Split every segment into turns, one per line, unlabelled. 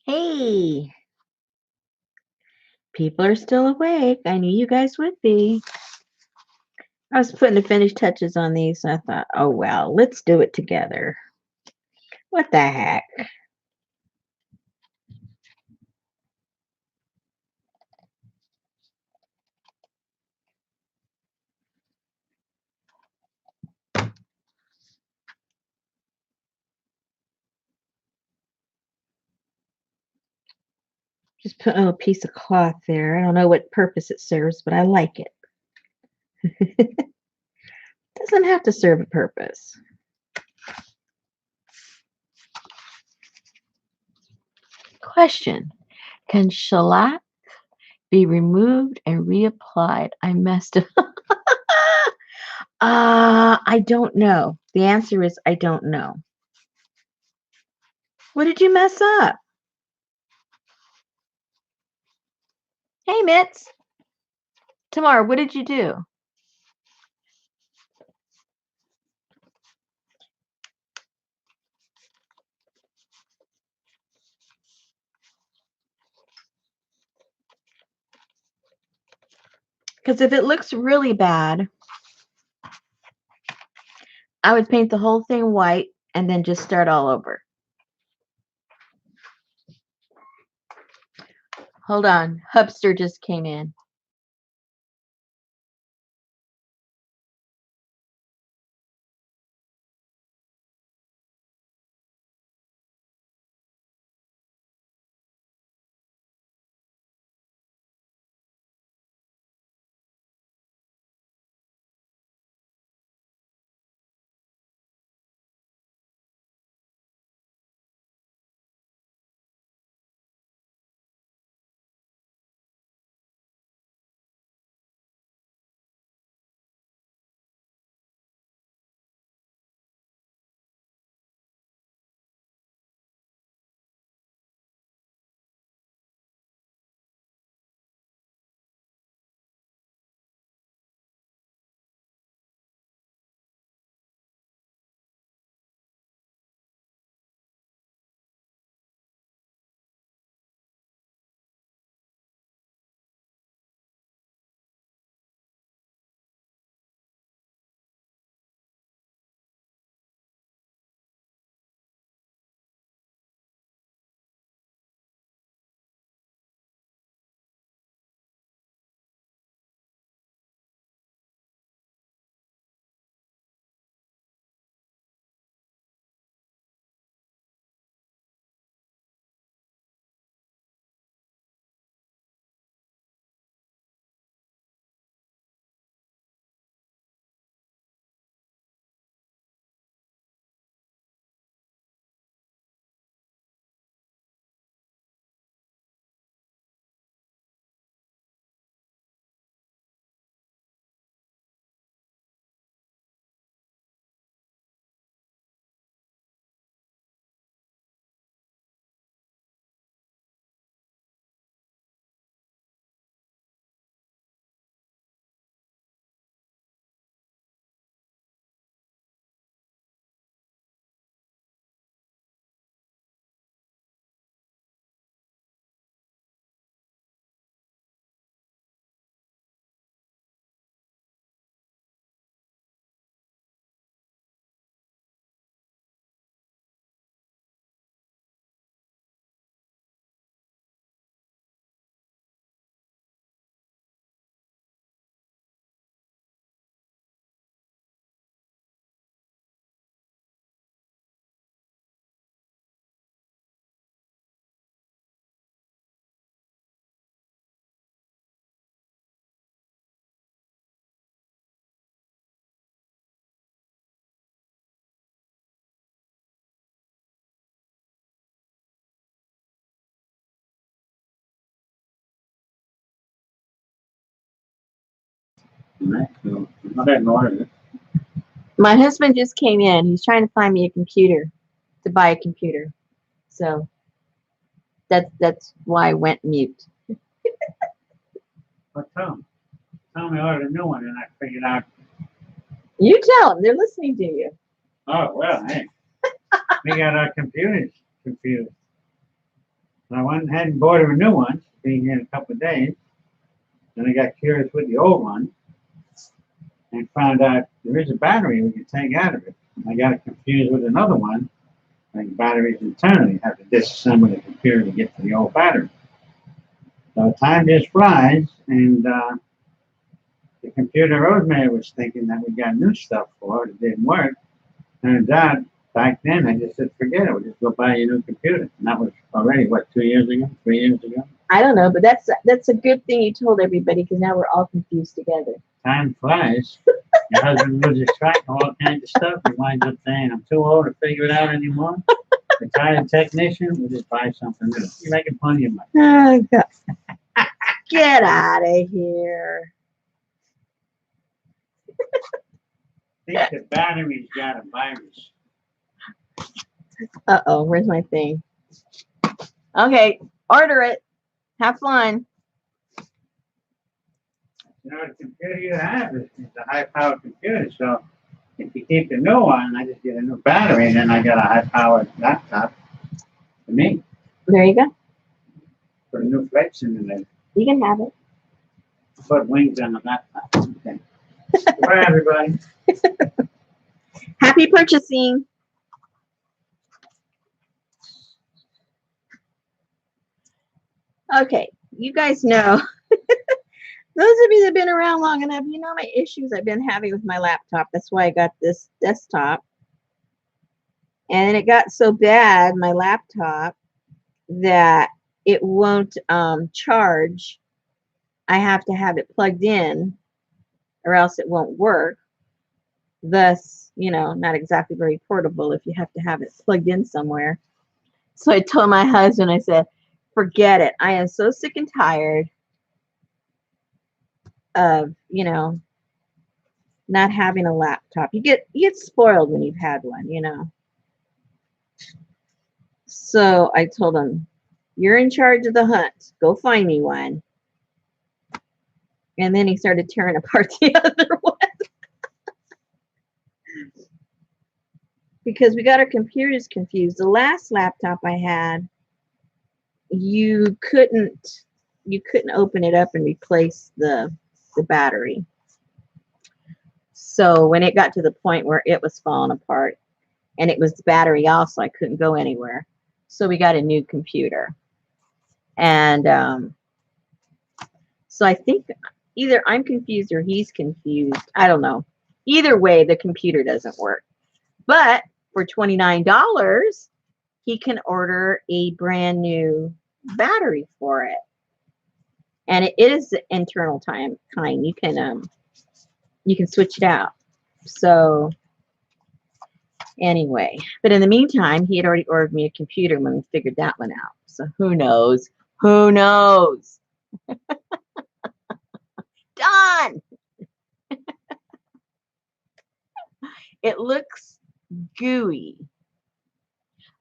Hey, people are still awake. I knew you guys would be. I was putting the finish touches on these, and I thought, oh well, let's do it together. What the heck? Just put a little piece of cloth there. I don't know what purpose it serves, but I like it. Doesn't have to serve a purpose. Question: can shellac be removed and reapplied? I messed up. I don't know. The answer is I don't know. What did you mess up? Hey, Mitz. Tamar, what did you do? Because if it looks really bad, I would paint the whole thing white and then just start all over. Hold on. Hubster just came in. My husband just came in. He's trying to find me a computer to buy a computer. So that's why I went mute.
Well, tell me I ordered a new one, and I figured out.
You tell them. They're listening to you.
Oh well, hey, we got our computers confused. So I went ahead and bought her a new one, being here in a couple of days. Then I got curious with the old one and found out there is a battery we can take out of it. I got it confused with another one. Like batteries internally, you have to disassemble the computer to get to the old battery. So time just flies, and the computer Rosemary was thinking that we got new stuff for it. It didn't work. Turns out, back then, I just said, forget it. We'll just go buy a new computer. And that was already, what, 2 years ago? 3 years ago?
I don't know, but that's a good thing you told everybody because now we're all confused together.
Time flies. Your husband loses track of all kinds of stuff. He winds up saying, I'm too old to figure it out anymore. Retired technician, we'll just buy something new. You're making plenty of money.
Oh, God. Get out of here.
I think the battery's got a virus.
Uh-oh, where's my thing? Okay, order it. Have fun.
You know, the computer you have is a high-powered computer, so if you keep the new one, I just get a new battery, and then I got a high-powered laptop for me.
There you go.
Put a new flex in there.
You can have it.
Put wings on the laptop. Okay. Bye, everybody.
Happy purchasing. Okay, you guys know, those of you that have been around long enough, you know my issues I've been having with my laptop. That's why I got this desktop. And it got so bad, my laptop, that it won't charge. I have to have it plugged in or else it won't work. Thus, you know, not exactly very portable if you have to have it plugged in somewhere. So I told my husband, I said, forget it. I am so sick and tired of, you know, not having a laptop. You get spoiled when you've had one, you know. So I told him, you're in charge of the hunt. Go find me one. And then he started tearing apart the other one. Because we got our computers confused. The last laptop I had, you couldn't open it up and replace the battery. So when it got to the point where it was falling apart and it was the battery also, I couldn't go anywhere. So we got a new computer. And so I think either I'm confused or he's confused. I don't know. Either way, the computer doesn't work. But for $29, he can order a brand new battery for it. And it is the internal kind. You can switch it out. So anyway, but in the meantime, he had already ordered me a computer when we figured that one out. So who knows? Who knows? Done. It looks gooey.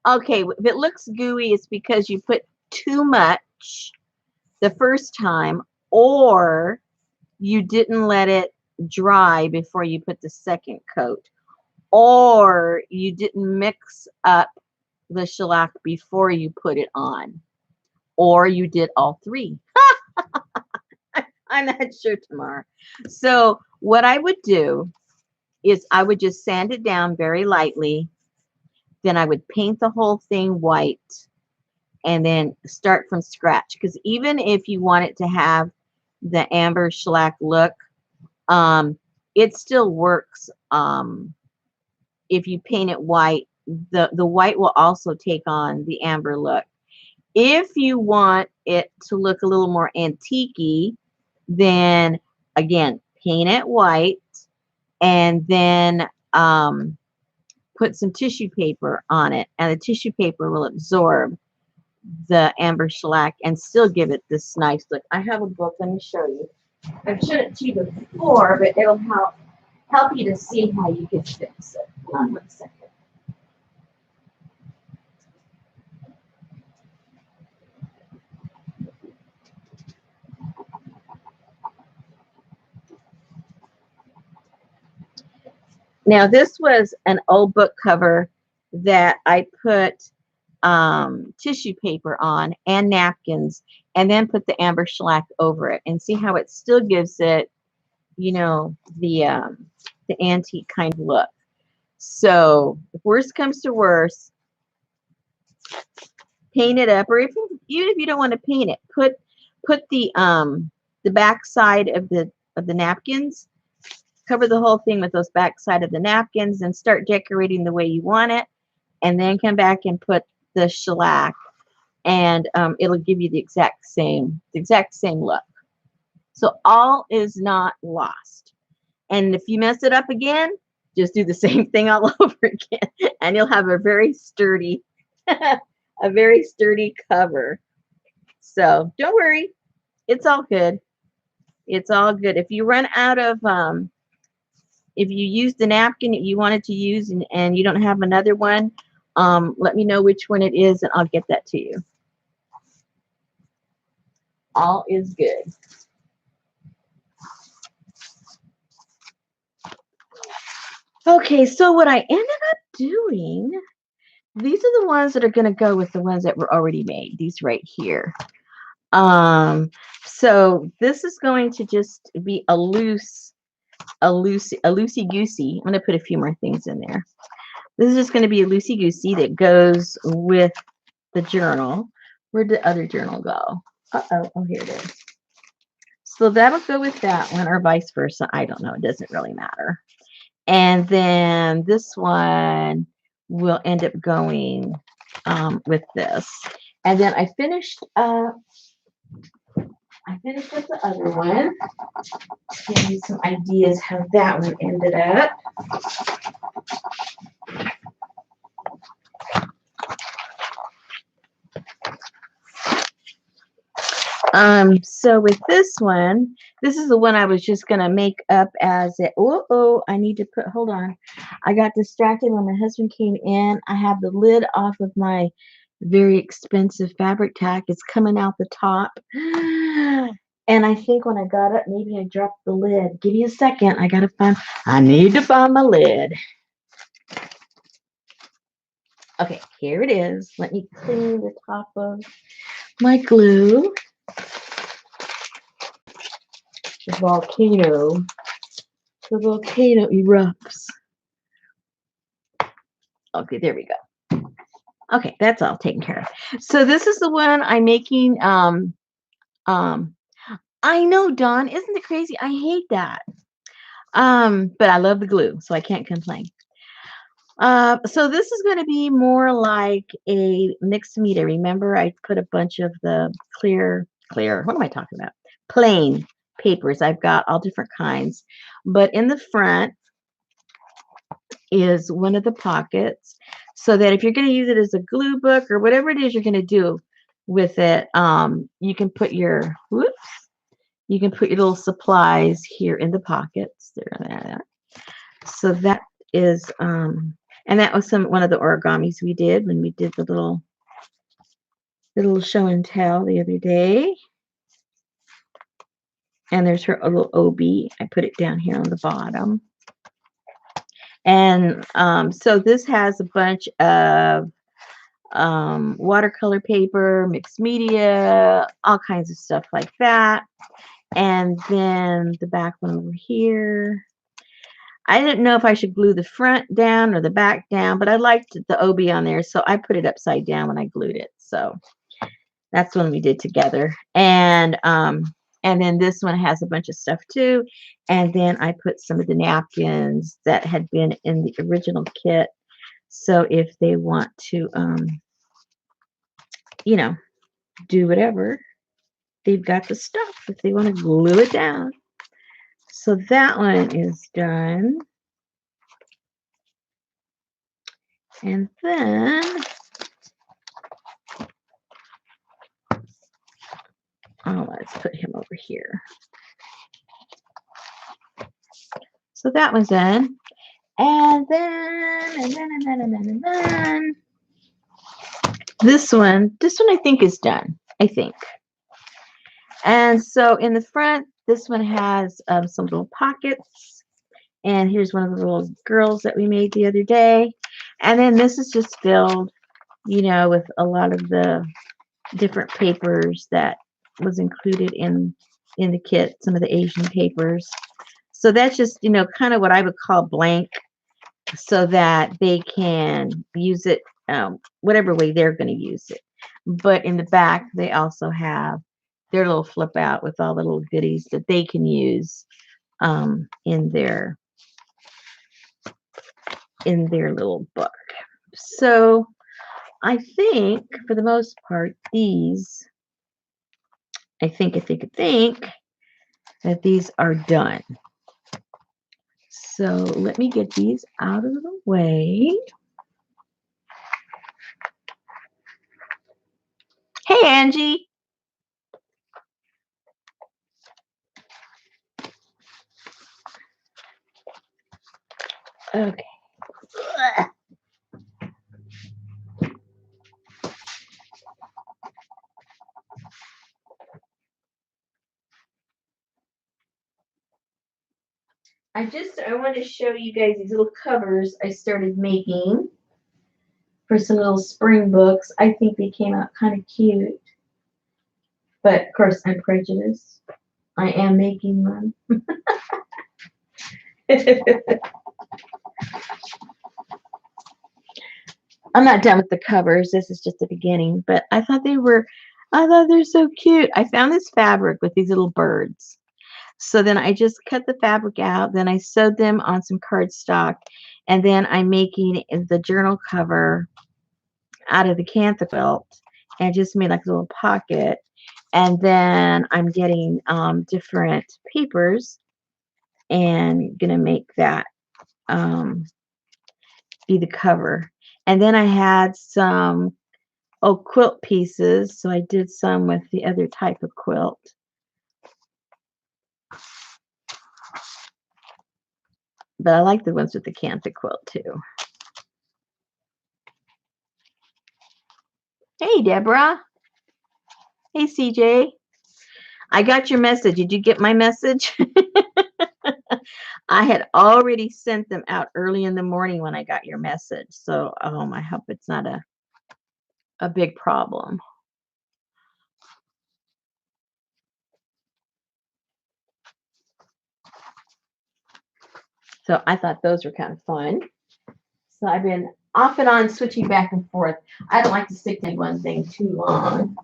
Okay, if it looks gooey, it's because you put too much the first time, or you didn't let it dry before you put the second coat, or you didn't mix up the shellac before you put it on, or you did all three. I'm not sure tomorrow. So what I would do is I would just sand it down very lightly. Then I would paint the whole thing white and then start from scratch. Because even if you want it to have the amber shellac look, it still works. If you paint it white, the white will also take on the amber look. If you want it to look a little more antique-y, then again, paint it white and then put some tissue paper on it, and the tissue paper will absorb the amber shellac and still give it this nice look. I have a book. Let me show you. I've shown it to you before, but it'll help you to see how you can fix it. Hold on 1 second. Now, this was an old book cover that I put tissue paper on and napkins, and then put the amber shellac over it, and see how it still gives it, you know, the antique kind of look. So if worst comes to worst, paint it up, or even if you don't want to paint it, put the back side of the napkins, cover the whole thing with those back side of the napkins, and start decorating the way you want it, and then come back and put the shellac, and it'll give you the exact same look. So all is not lost. And if you mess it up again, just do the same thing all over again, and you'll have a very sturdy a very sturdy cover. So don't worry, it's all good. It's all good. If you run out of if you use the napkin that you wanted to use, and you don't have another one, let me know which one it is, and I'll get that to you. All is good. Okay, so what I ended up doing, these are the ones that are going to go with the ones that were already made, these right here. So this is going to just be a loosey-goosey. I'm going to put a few more things in there. This is just going to be a loosey-goosey that goes with the journal. Where'd the other journal go? Oh, here it is. So that'll go with that one, or vice versa. I don't know. It doesn't really matter. And then this one will end up going with this. And then I finished up the other one. Give you some ideas how that one ended up. So with this one, this is the one I was just gonna make up as it. I need to put, hold on. I got distracted when my husband came in. I have the lid off of my very expensive fabric tack. It's coming out the top. And I think when I got up, maybe I dropped the lid. Give me a second. I need to find my lid. Okay, here it is. Let me clean the top of my glue. The volcano erupts. Okay, there we go. Okay, that's all taken care of. So this is the one I'm making. I know, Dawn, isn't it crazy? I hate that. But I love the glue, so I can't complain. So this is going to be more like a mixed media. Remember, I put a bunch of the clear, what am I talking about? Plain papers. I've got all different kinds. But in the front is one of the pockets, so that if you're going to use it as a glue book or whatever it is you're going to do with it, you can put your, little supplies here in the pockets. There. So that is, and that was one of the origamis we did when we did the little show and tell the other day. And there's her little OB. I put it down here on the bottom. And so this has a bunch of watercolor paper, mixed media, all kinds of stuff like that. And then the back one over here. I didn't know if I should glue the front down or the back down, but I liked the OB on there, so I put it upside down when I glued it. So that's one we did together. And then this one has a bunch of stuff too. And then I put some of the napkins that had been in the original kit. So if they want to, do whatever, they've got the stuff if they want to glue it down. So that one is done. And then, let's put him over here. So that one's done. And then this one I think is done. I think. And so in the front, this one has some little pockets. And here's one of the little girls that we made the other day. And then this is just filled you know, with a lot of the different papers that was included in the kit, some of the Asian papers. So that's just, you know, kind of what I would call blank so that they can use it whatever way they're going to use it. But in the back, they also have their little flip out with all the little goodies that they can use in their little book. So I think for the most part, I think that these are done. So let me get these out of the way. Hey, Angie. Okay. I want to show you guys these little covers I started making for some little spring books. I think they came out kind of cute. But of course, I'm prejudiced. I am making them. I'm not done with the covers. This is just the beginning. But I thought they're so cute. I found this fabric with these little birds. So then I just cut the fabric out. Then I sewed them on some cardstock. And then I'm making the journal cover out of the cantha quilt and just made like a little pocket. And then I'm getting different papers and gonna make that be the cover. And then I had some quilt pieces, so I did some with the other type of quilt. But I like the ones with the cantha quilt too. Hey, Deborah. Hey, CJ. I got your message. Did you get my message? I had already sent them out early in the morning when I got your message. So, I hope it's not a big problem. So I thought those were kind of fun. So I've been off and on switching back and forth. I don't like to stick to one thing too long.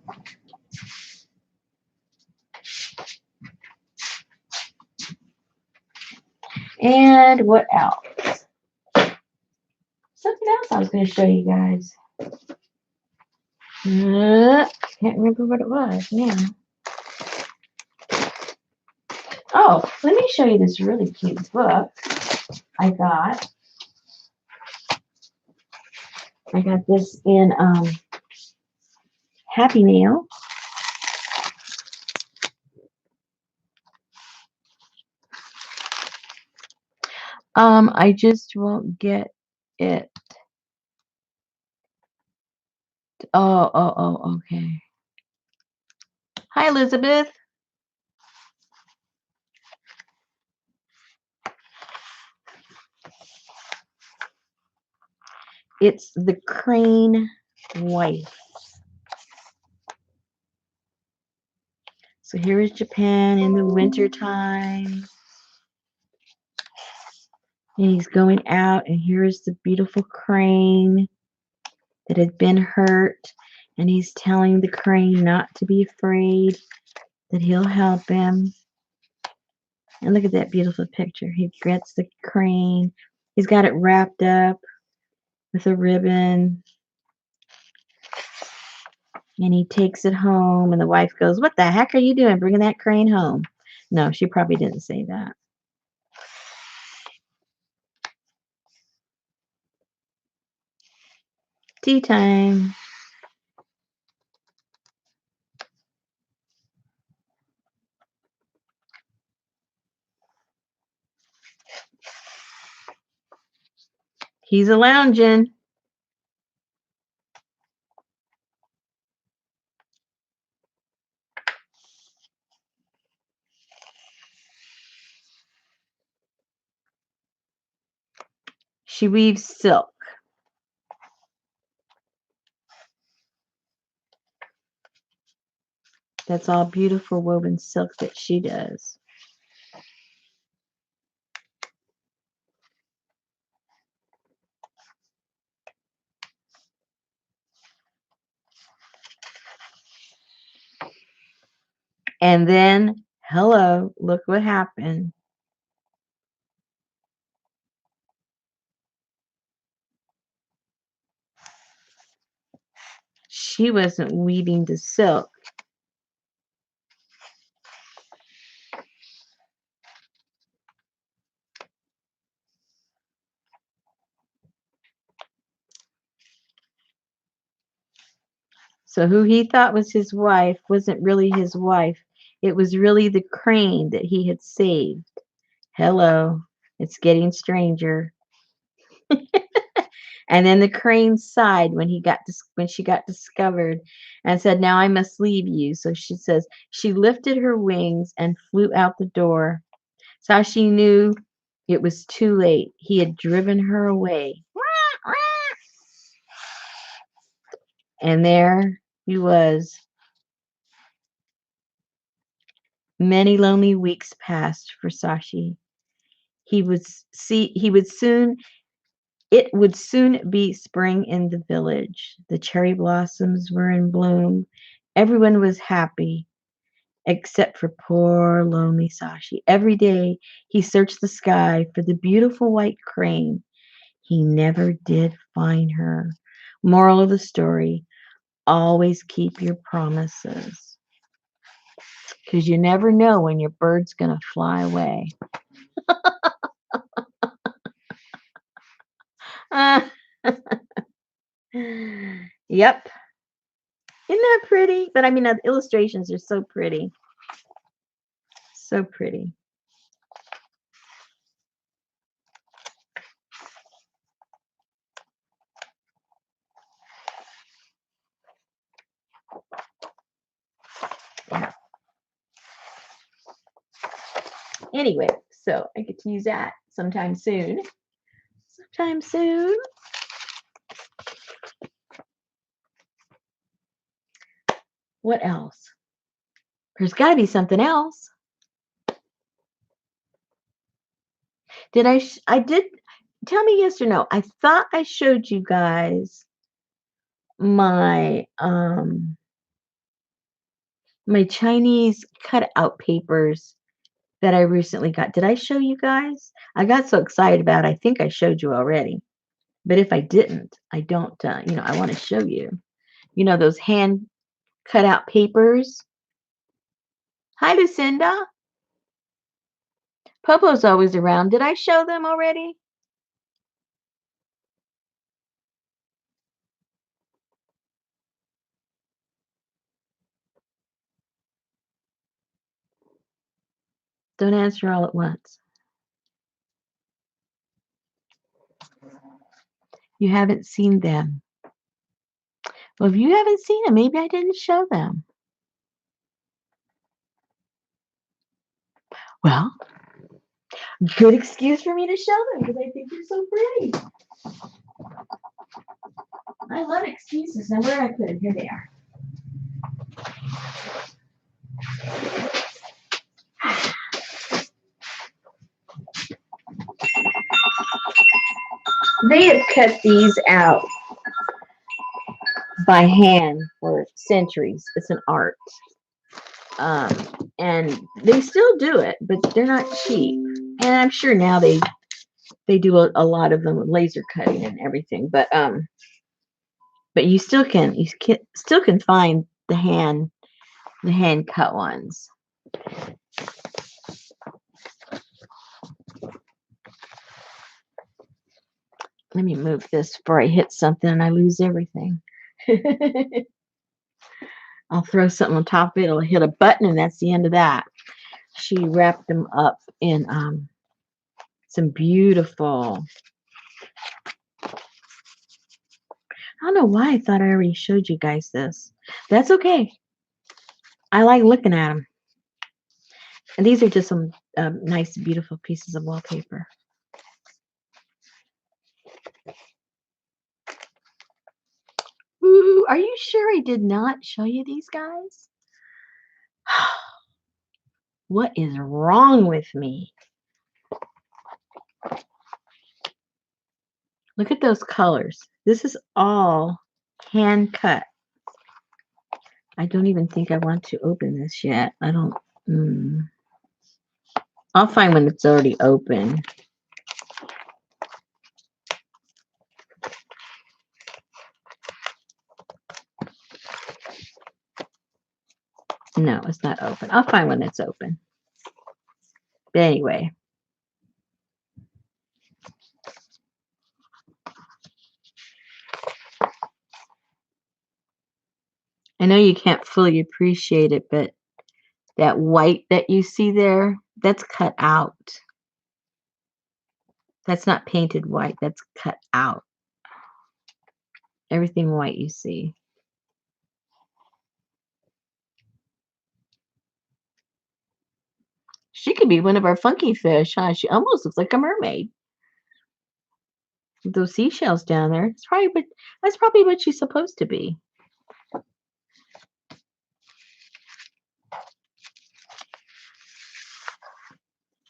And what else? Something else I was going to show you guys. Can't remember what it was now. Oh, let me show you this really cute book I got. I got this in Happy Mail. I just won't get it. Oh, okay. Hi, Elizabeth. It's The Crane Wife. So here is Japan in the winter time. And he's going out, and here is the beautiful crane that had been hurt. And he's telling the crane not to be afraid, that he'll help him. And look at that beautiful picture. He gets the crane. He's got it wrapped up with a ribbon. And he takes it home, and the wife goes, "What the heck are you doing bringing that crane home?" No, she probably didn't say that. Tea time. He's a lounging. She weaves silk. That's all beautiful woven silk that she does. And then, hello, look what happened. She wasn't weaving the silk. So who he thought was his wife wasn't really his wife. It was really the crane that he had saved. Hello, it's getting stranger. And then the crane sighed when when she got discovered and said, "Now I must leave you." So she says she lifted her wings and flew out the door. So she knew it was too late. He had driven her away. And there he was. Many lonely weeks passed for Sashi. He would soon It would soon be spring in the village. The cherry blossoms were in bloom. Everyone was happy except for poor lonely Sashi. Every day he searched the sky for the beautiful white crane. He never did find her. Moral of the story, always keep your promises. Because you never know when your bird's going to fly away. Yep. Isn't that pretty? But I mean, the illustrations are so pretty. So pretty. Yeah. Anyway, so I get to use that sometime soon. Sometime soon. What else? There's got to be something else. Did I did tell me yes or no? I thought I showed you guys my my Chinese cutout papers that I recently got. Did I show you guys? I got so excited about it, I think I showed you already. But if I didn't, I don't, I want to show you. You know, those hand cutout papers. Hi, Lucinda. Popo's always around. Did I show them already? Don't answer all at once. You haven't seen them. Well, if you haven't seen them, maybe I didn't show them. Well, good excuse for me to show them because I think they're so pretty. I love excuses. Now, where did I put them? Here they are. They have cut these out by hand for centuries. It's an art. And they still do it, but they're not cheap. And I'm sure now they do a lot of them with laser cutting and everything. But you still can find the hand cut ones. Let me move this before I hit something and I lose everything. I'll throw something on top of it. It'll hit a button, and that's the end of that. She wrapped them up in some beautiful. I don't know why I thought I already showed you guys this. That's okay. I like looking at them. And these are just some nice, beautiful pieces of wallpaper. Ooh, are you sure I did not show you these guys? What is wrong with me? Look at those colors. This is all hand cut. I don't even think I want to open this yet. I don't. I'll find when it's already open. No, it's not open. I'll find when it's open. But anyway. I know you can't fully appreciate it, but that white that you see there, that's cut out. That's not painted white. That's cut out. Everything white you see. She could be one of our funky fish, huh? She almost looks like a mermaid. With those seashells down there. That's probably what she's supposed to be.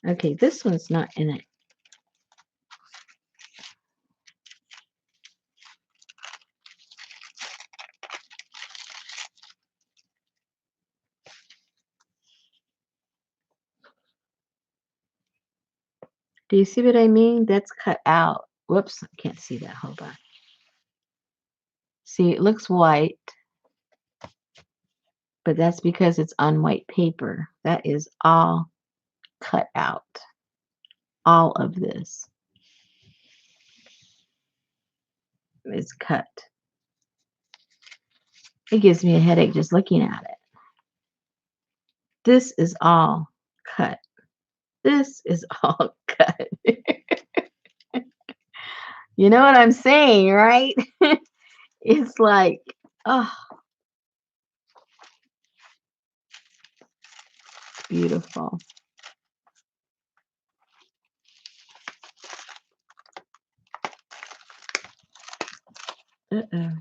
Okay, this one's not in it. Do you see what I mean? That's cut out. Whoops, I can't see that. Hold on. See, it looks white, but that's because it's on white paper. That is all cut out. All of this is cut. It gives me a headache just looking at it. This is all cut. This is all cut. You know what I'm saying, right? It's like, oh, beautiful. Uh-oh.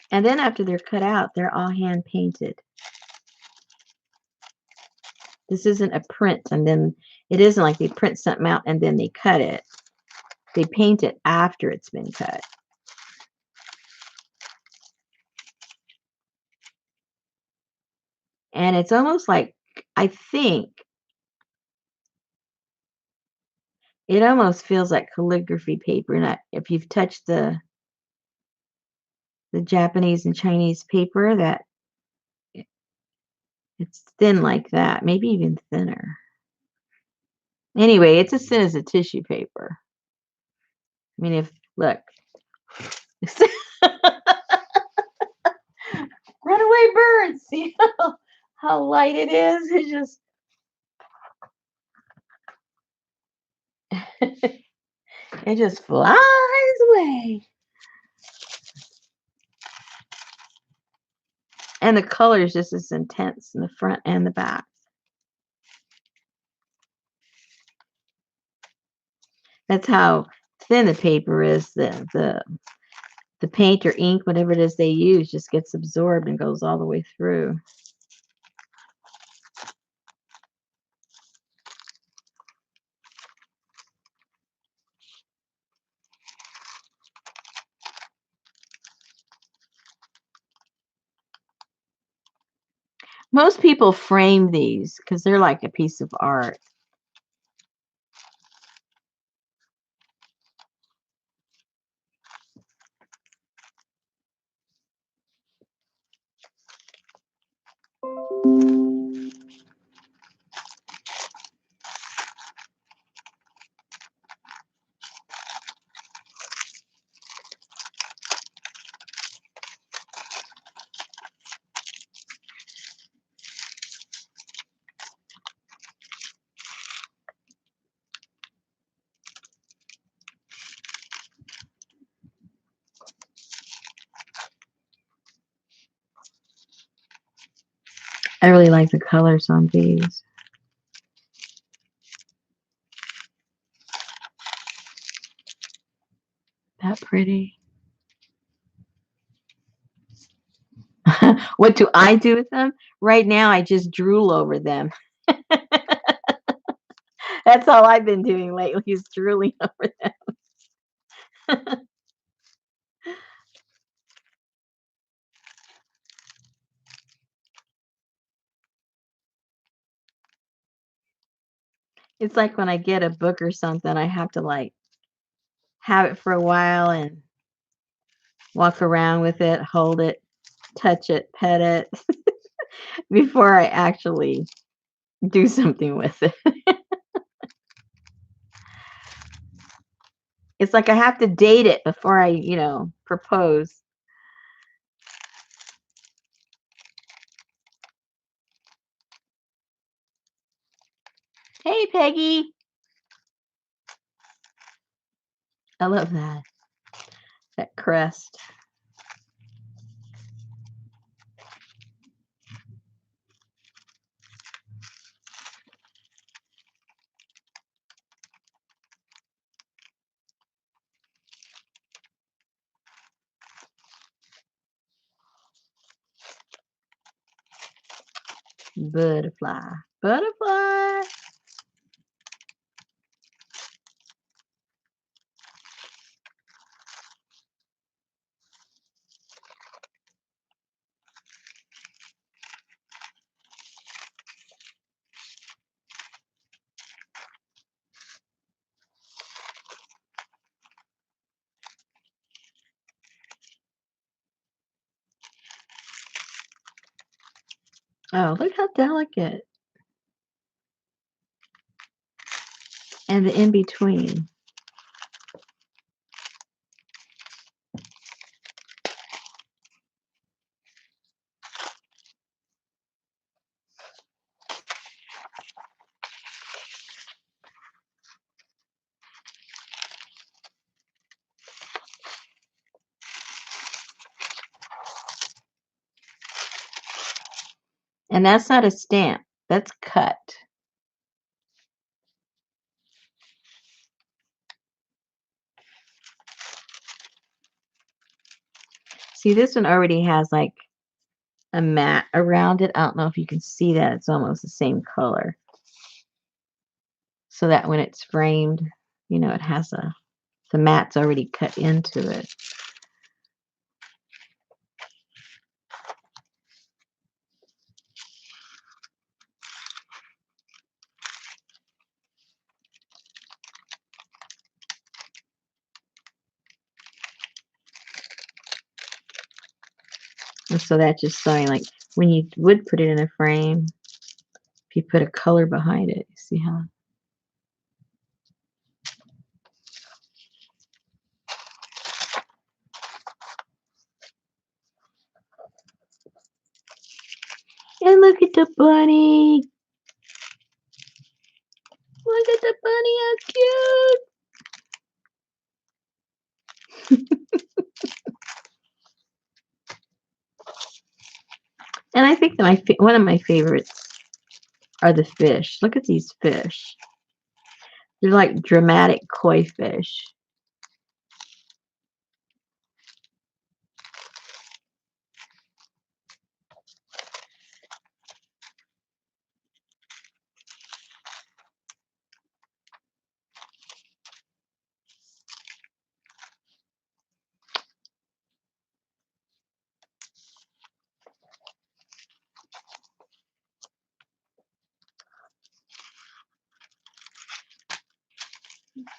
And then after they're cut out, they're all hand painted. This isn't a print, and then it isn't like they print something out and then they cut it. They paint it after it's been cut. And it's almost like, I think, it almost feels like calligraphy paper. Not if you've touched the Japanese and Chinese paper, that it's thin like that, maybe even thinner. Anyway, it's as thin as a tissue paper. I mean, look. Runaway birds. See how light it is? It just it just flies away. And the color is just as intense in the front and the back. That's how thin the paper is. The paint or ink, whatever it is they use, just gets absorbed and goes all the way through. Most people frame these because they're like a piece of art. I really like the colors on these. That pretty. What do I do with them? Right now, I just drool over them. That's all I've been doing lately is drooling over them. It's like when I get a book or something, I have to like have it for a while and walk around with it, hold it, touch it, pet it before I actually do something with it. It's like I have to date it before I, propose. Hey, Peggy. I love that crest. Butterfly. Butterfly. Oh, look how delicate. And the in between. And that's not a stamp. That's cut. See, this one already has like a mat around it. I don't know if you can see that. It's almost the same color. So that when it's framed, it has the mat's already cut into it. And so that's just showing like when you would put it in a frame, if you put a color behind it, you see how? And look at the bunny. Look at the bunny, how cute. And I think that one of my favorites are the fish. Look at these fish. They're like dramatic koi fish.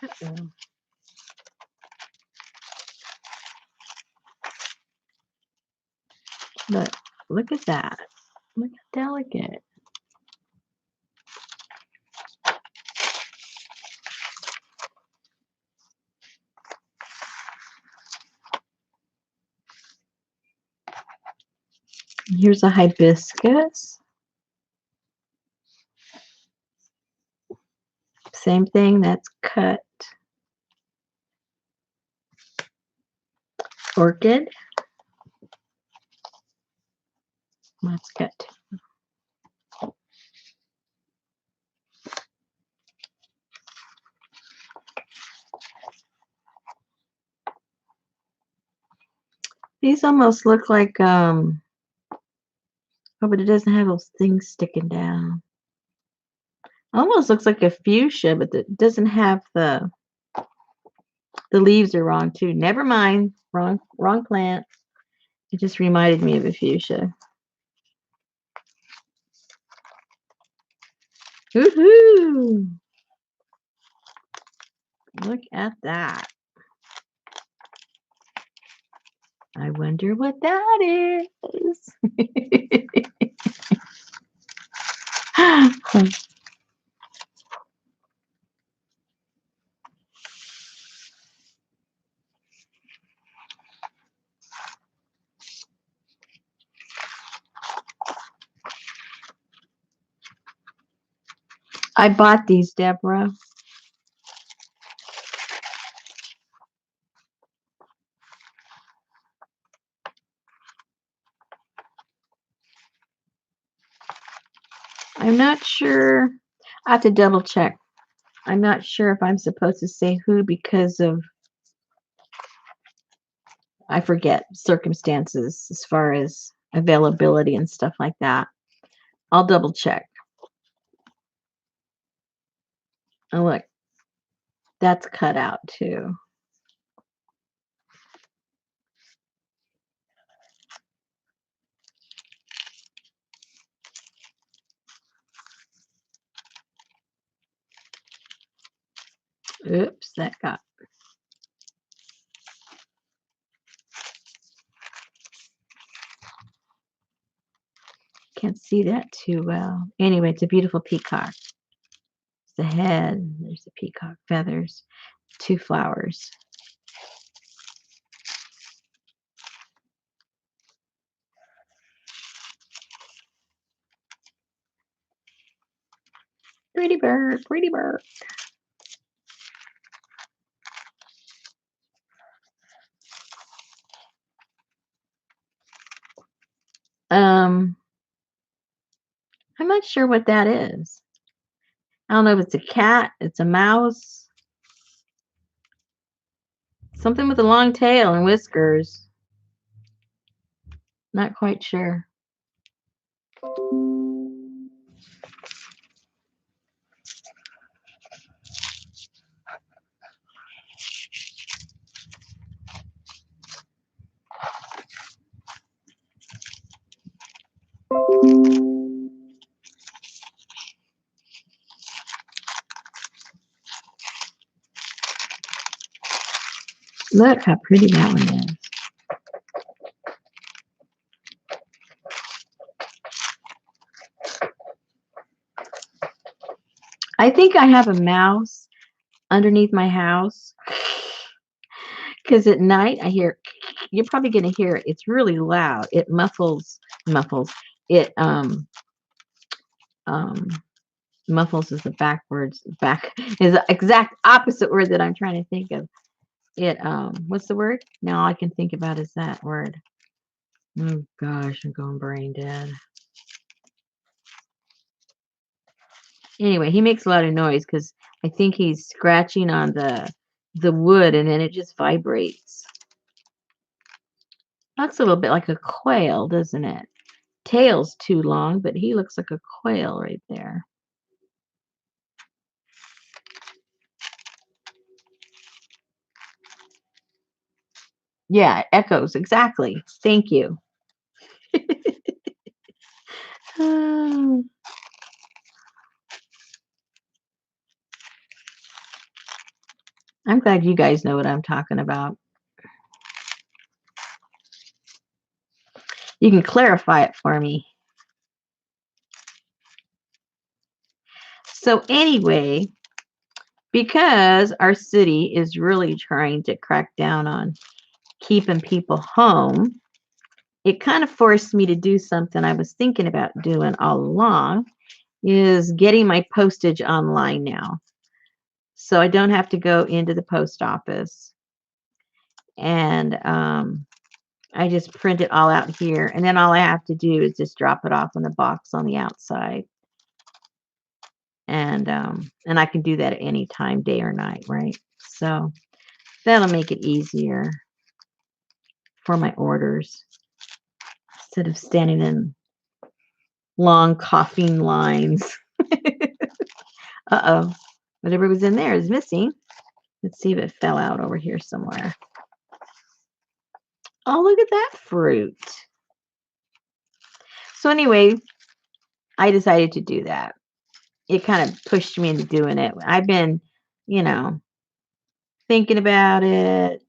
Uh-oh. But look at that. Look how delicate. Here's a hibiscus. Same thing, that's cut. Orchid. That's cut. These almost look like, oh, but it doesn't have those things sticking down. Almost looks like a fuchsia, but it doesn't have the leaves are wrong too. Never mind. Wrong plant. It just reminded me of a fuchsia. Woohoo! Look at that. I wonder what that is. I bought these, Deborah. I'm not sure. I have to double check. I'm not sure if I'm supposed to say who because of, I forget, circumstances as far as availability and stuff like that. I'll double check. Oh, look, that's cut out too. Oops, that got. Can't see that too well. Anyway, it's a beautiful peacock. It's the head. There's the peacock feathers. 2 flowers. Pretty bird, pretty bird. I'm not sure what that is. I don't know if it's a cat, it's a mouse, something with a long tail and whiskers. Not quite sure. Look how pretty that one is. I think I have a mouse underneath my house because at night I hear, you're probably going to hear it. It's really loud. It muffles. It muffles is the back is the exact opposite word that I'm trying to think of. It what's the word? Now all I can think about is that word. Oh gosh, I'm going brain dead. Anyway, he makes a lot of noise because I think he's scratching on the wood and then it just vibrates. Looks a little bit like a quail, doesn't it? Tail's too long, but he looks like a quail right there. Yeah, it echoes exactly. Thank you. I'm glad you guys know what I'm talking about. You can clarify it for me. So anyway, because our city is really trying to crack down on keeping people home, it kind of forced me to do something I was thinking about doing all along, is getting my postage online now. So I don't have to go into the post office. And I just print it all out here. And then all I have to do is just drop it off in the box on the outside. And I can do that at any time, day or night, right? So that'll make it easier. for my orders instead of standing in long coughing lines. Uh-oh. Whatever was in there is missing. Let's see if it fell out over here somewhere. Oh, look at that fruit. So anyway, I decided to do that. It kind of pushed me into doing it. I've been, you know, thinking about it.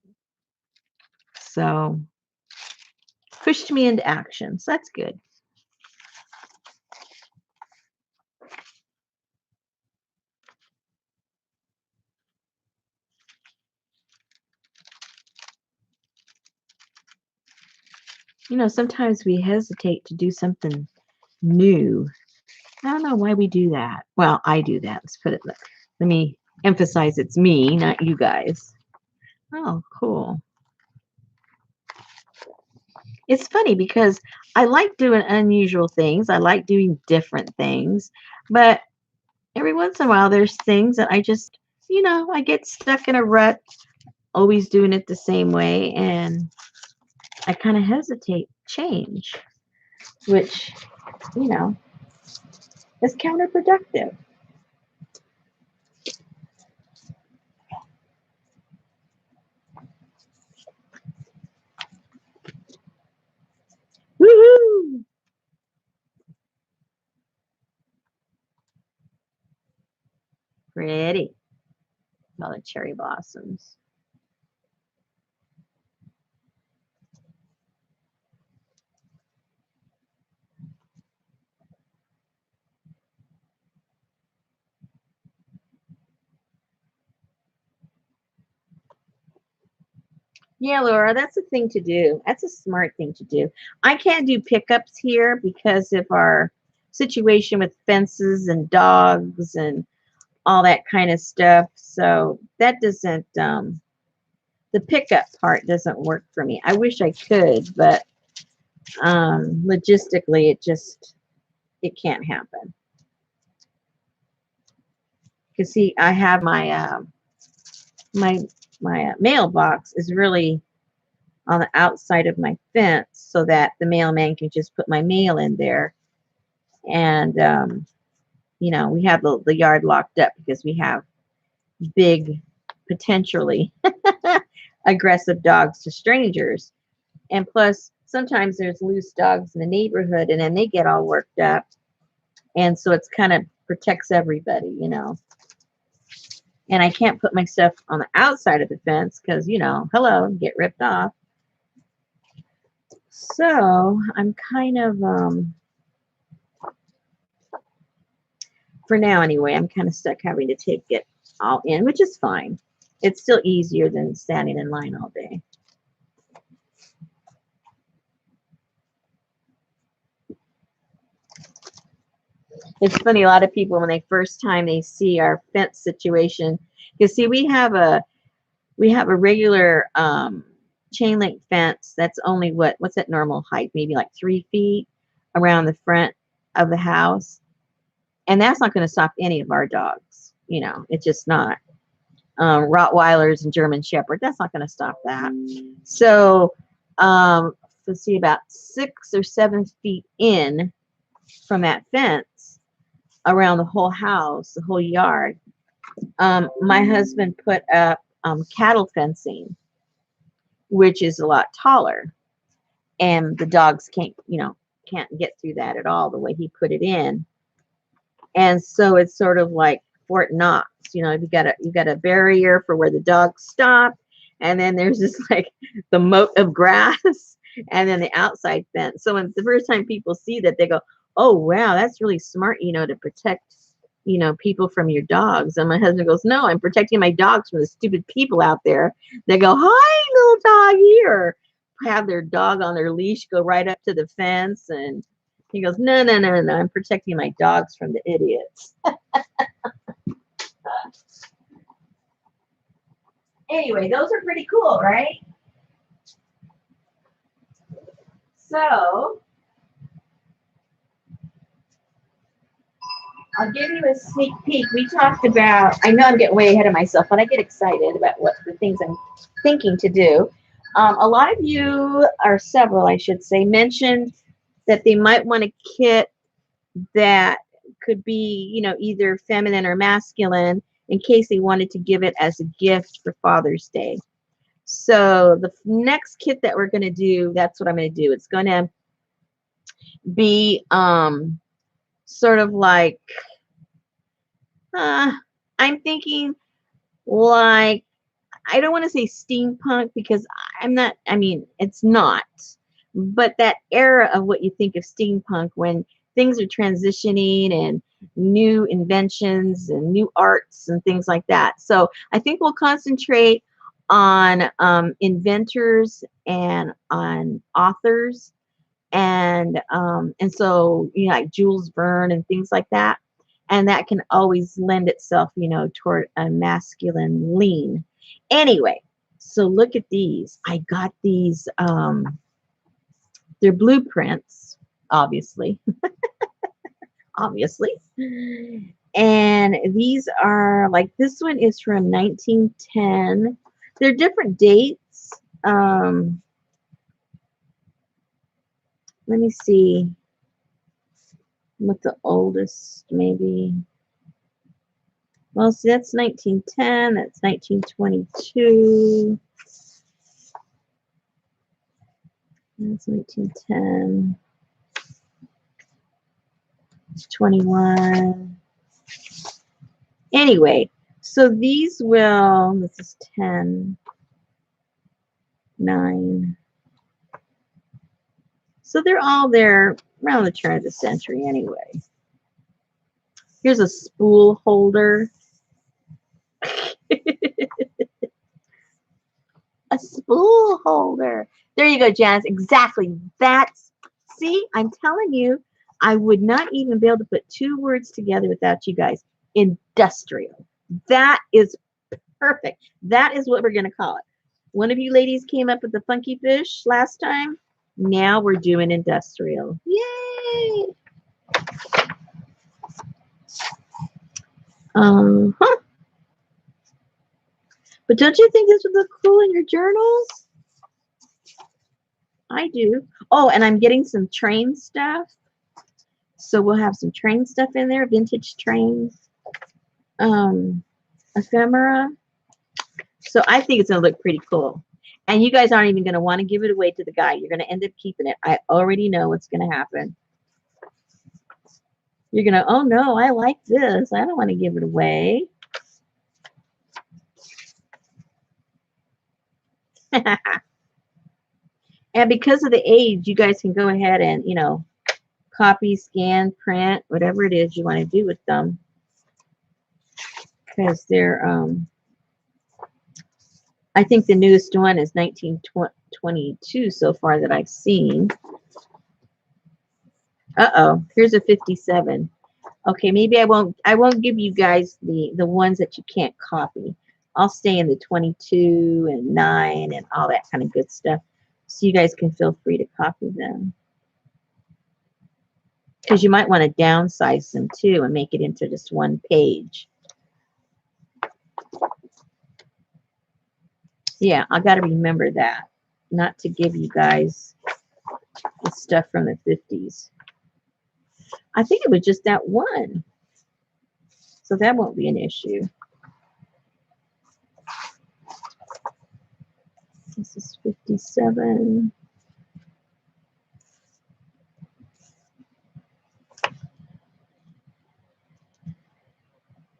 So pushed me into action. So that's good. You know, sometimes we hesitate to do something new. I don't know why we do that. Well, I do that. Let's put it, let me emphasize it's me, not you guys. Oh, cool. It's funny because I like doing unusual things. I like doing different things. But every once in a while, there's things that I just, I get stuck in a rut, always doing it the same way. And I kind of hesitate to change, which, you know, is counterproductive. Woohoo! Pretty. All the cherry blossoms. Yeah, Laura, that's a thing to do. That's a smart thing to do. I can't do pickups here because of our situation with fences and dogs and all that kind of stuff. So that doesn't, the pickup part doesn't work for me. I wish I could, but logistically, it can't happen. Because see, I have my mailbox is really on the outside of my fence so that the mailman can just put my mail in there. And, we have the yard locked up because we have big, potentially aggressive dogs to strangers. And plus, sometimes there's loose dogs in the neighborhood and then they get all worked up. And so it's kind of protects everybody. And I can't put my stuff on the outside of the fence because, hello, get ripped off. So I'm kind of, for now anyway, I'm kind of stuck having to take it all in, which is fine. It's still easier than standing in line all day. It's funny, a lot of people when they first time they see our fence situation, because see we have a regular chain link fence that's only what's that normal height, maybe like 3 feet around the front of the house, and that's not going to stop any of our dogs. It's just not. Rottweilers and German Shepherd, that's not going to stop that. So let's see, about 6 or 7 feet in from that fence around the whole house, the whole yard, my husband put up cattle fencing, which is a lot taller, and the dogs can't get through that at all the way he put it in. And so it's sort of like Fort Knox, you've got a barrier for where the dogs stop, and then there's just like the moat of grass, and then the outside fence. So when the first time people see that, they go, "Oh wow, that's really smart, to protect, people from your dogs." And my husband goes, "No, I'm protecting my dogs from the stupid people out there. They go, 'Hi, little dog here,' have their dog on their leash, go right up to the fence." And he goes, "No, no, no, no, I'm protecting my dogs from the idiots." Anyway, those are pretty cool, right? So I'll give you a sneak peek. We talked about, I know I'm getting way ahead of myself, but I get excited about what the things I'm thinking to do. A lot of you, or several, I should say, mentioned that they might want a kit that could be, either feminine or masculine in case they wanted to give it as a gift for Father's Day. So the next kit that we're going to do, that's what I'm going to do. It's going to be sort of like, I'm thinking like, I don't want to say steampunk because it's not. But that era of what you think of steampunk when things are transitioning and new inventions and new arts and things like that. So I think we'll concentrate on inventors and on authors and so like Jules Verne and things like that, and that can always lend itself toward a masculine lean. Anyway, so look at these. I got these. They're blueprints, obviously, obviously. And these are like, this one is from 1910. They're different dates. Let me see what the oldest maybe. Well, see, that's 1910. That's 1922. That's 1910. 21. Anyway, so these will, this is 10, 9. So they're all there around the turn of the century anyway. Here's a spool holder. A spool holder. There you go, Janice. Exactly. That's, see, I'm telling you, I would not even be able to put two words together without you guys. Industrial. That is perfect. That is what we're going to call it. One of you ladies came up with the funky fish last time. Now we're doing industrial. Yay! Huh. But don't you think this would look cool in your journals? I do. Oh, and I'm getting some train stuff. So we'll have some train stuff in there, vintage trains, ephemera. So I think it's going to look pretty cool. And you guys aren't even going to want to give it away to the guy. You're going to end up keeping it. I already know what's going to happen. You're going to, oh no, I like this. I don't want to give it away. And because of the age, you guys can go ahead and, copy, scan, print, whatever it is you want to do with them. Because they're, I think the newest one is 1922 so far that I've seen. Uh-oh, here's a 57. Okay, maybe I won't give you guys the ones that you can't copy. I'll stay in the 22 and 9 and all that kind of good stuff. So you guys can feel free to copy them. Because you might want to downsize them too and make it into just one page. Yeah, I got to remember that. Not to give you guys the stuff from the 50s. I think it was just that one. So that won't be an issue. This is 57.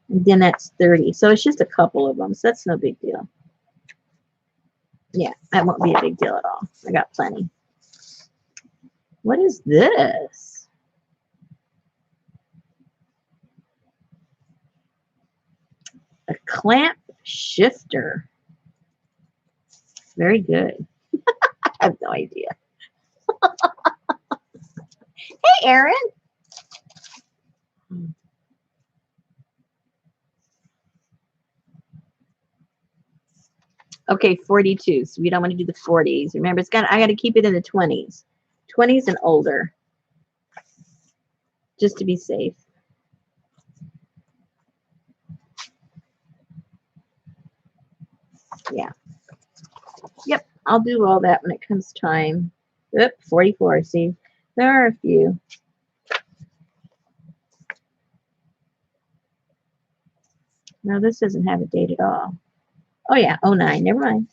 And then that's 30. So it's just a couple of them. So that's no big deal. Yeah, that won't be a big deal at all. I got plenty. What is this? A clamp shifter. Very good. I have no idea. Hey, Aaron. Okay, 42. So we don't want to do the 40s. Remember, I got to keep it in the 20s. 20s and older. Just to be safe. Yeah. Yep. I'll do all that when it comes time. Oop, 44. See, there are a few. No, this doesn't have a date at all. Oh yeah, oh 09. Never mind.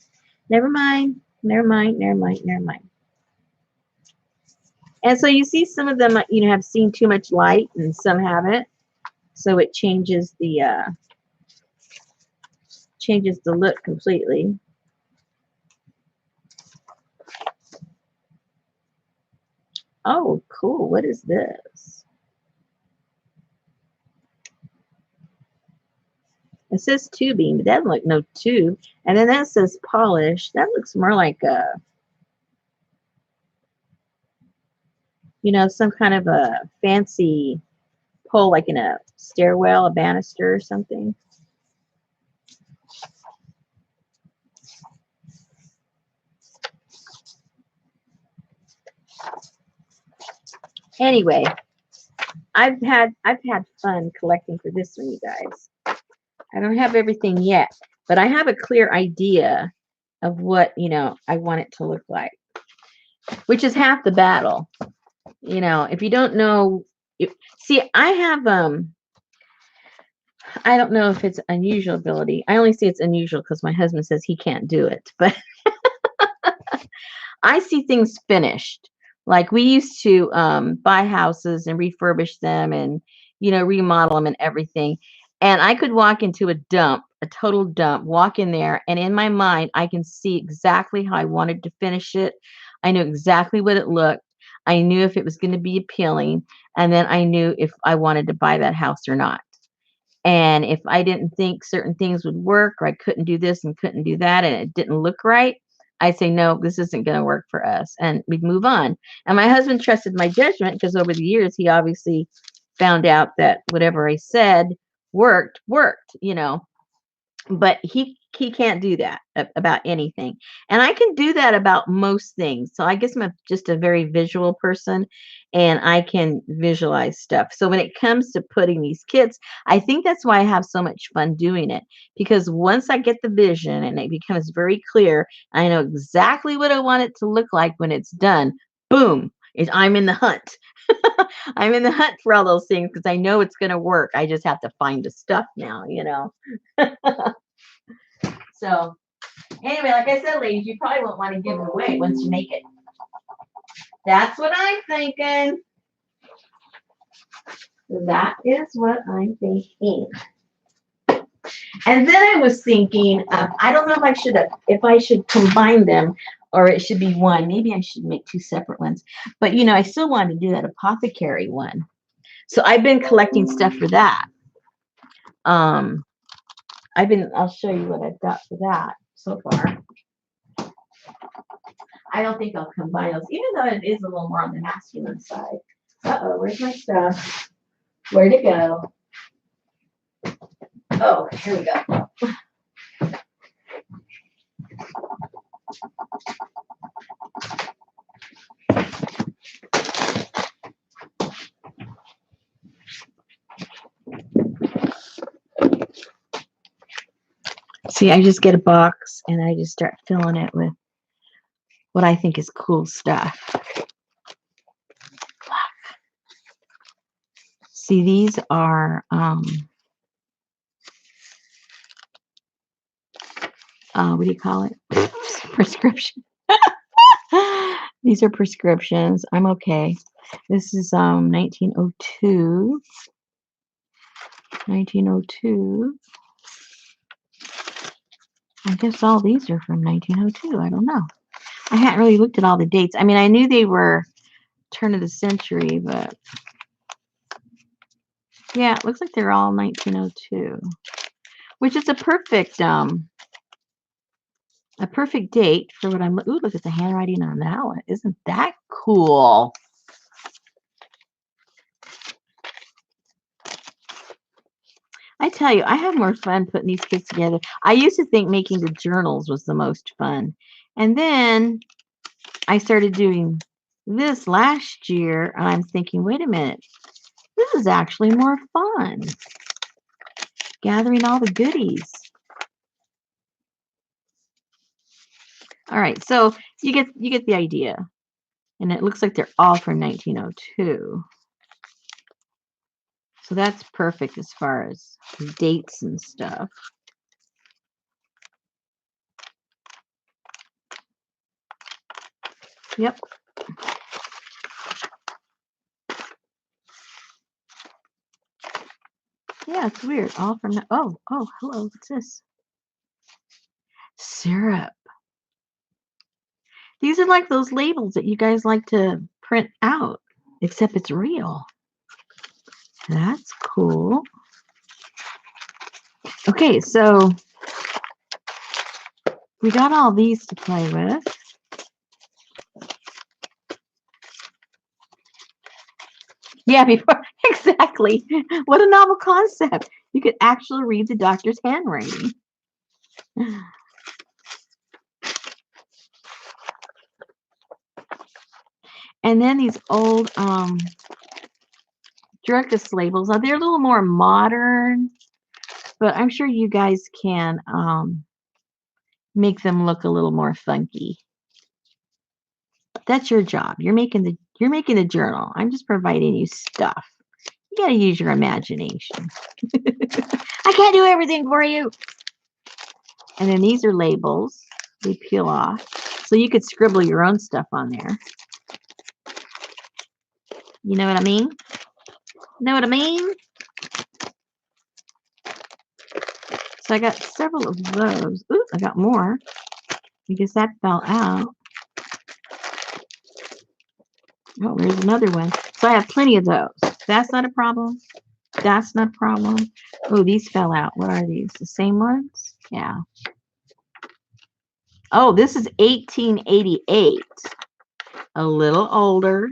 Never mind. Never mind. Never mind. Never mind. And so you see some of them, have seen too much light and some haven't. So it changes the look completely. Oh, cool. What is this? It says tubing, but that doesn't look no tube. And then that says polish. That looks more like some kind of a fancy pole, like in a stairwell, a banister or something. Anyway, I've had fun collecting for this one, you guys. I don't have everything yet, but I have a clear idea of what, I want it to look like, which is half the battle. If you don't know, see, I have, I don't know if it's unusual ability. I only say it's unusual because my husband says he can't do it, but I see things finished. Like we used to buy houses and refurbish them and, remodel them and everything. And I could walk into a dump, a total dump, walk in there, and in my mind, I can see exactly how I wanted to finish it. I knew exactly what it looked. I knew if it was going to be appealing, and then I knew if I wanted to buy that house or not. And if I didn't think certain things would work, or I couldn't do this and couldn't do that, and it didn't look right, I'd say, no, this isn't going to work for us. And we'd move on. And my husband trusted my judgment because over the years, he obviously found out that whatever I said worked, but he can't do that about anything, and I can do that about most things. So I guess I'm just a very visual person, and I can visualize stuff. So when it comes to putting these kits, I think that's why I have so much fun doing it, because once I get the vision and it becomes very clear, I know exactly what I want it to look like when it's done. Boom, I'm in the hunt. I'm in the hunt for all those things because I know it's going to work. I just have to find the stuff now. So anyway, like I said, ladies, you probably won't want to give it away once you make it. That's what I'm thinking. That is what I'm thinking. And then I was thinking, I don't know if I should combine them or it should be one. Maybe I should make two separate ones. But I still want to do that apothecary one. So I've been collecting stuff for that. I'll show you what I've got for that so far. I don't think I'll combine those, even though it is a little more on the masculine side. Uh-oh, where's my stuff? Where'd it go? Oh, here we go. See, I just get a box and I just start filling it with what I think is cool stuff. See, these are what do you call it? Prescription. These are prescriptions. I'm okay. This is 1902. 1902. I guess all these are from 1902. I don't know. I hadn't really looked at all the dates. I mean, I knew they were turn of the century, but yeah, it looks like they're all 1902, which is a perfect date for what I'm. Ooh, look at the handwriting on that one. Isn't that cool? I tell you, I have more fun putting these kits together. I used to think making the journals was the most fun. And then I started doing this last year, and I'm thinking, wait a minute, this is actually more fun. Gathering all the goodies. All right, so you get the idea. And it looks like they're all from 1902. So that's perfect as far as dates and stuff. Yep. Yeah, it's weird. All from oh, hello. What's this? Syrup. These are like those labels that you guys like to print out, except it's real. That's cool. Okay, so we got all these to play with. Yeah, before exactly. What a novel concept. You could actually read the doctor's handwriting. And then these old druggist labels. They're a little more modern, but I'm sure you guys can make them look a little more funky. That's your job. You're making the journal. I'm just providing you stuff. You got to use your imagination. I can't do everything for you. And then these are labels. They peel off. So you could scribble your own stuff on there. You know what I mean? Know what I mean? So I got several of those. Ooh, I got more. Because that fell out. Oh, there's another one. So I have plenty of those. That's not a problem. That's not a problem. Oh, these fell out. What are these? The same ones? Yeah. Oh, this is 1888. A little older.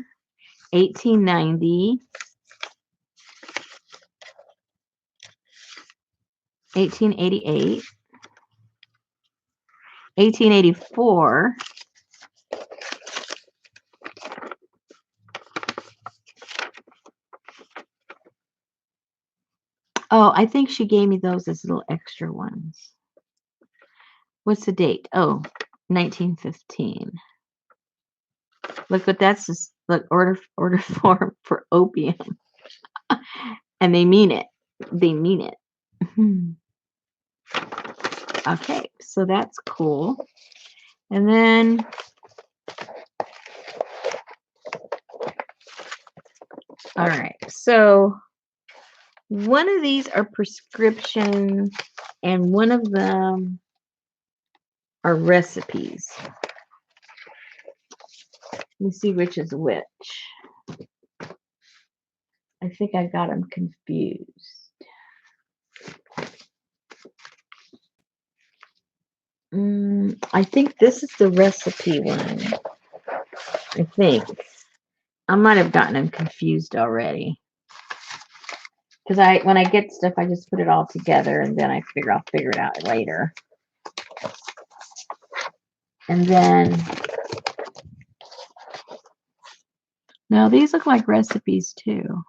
1890. 1888. 1884. Oh, I think she gave me those as little extra ones. What's the date? Oh, 1915. Look what that's just. Look, order form for opium. And they mean it. They mean it. Okay, so that's cool. And then all right, so one of these are prescriptions and one of them are recipes. Let me see which is which. I think I got them confused. I think this is the recipe one. I think. I might have gotten them confused already. Because when I get stuff, I just put it all together and then I'll figure it out later. And then, no, these look like recipes too.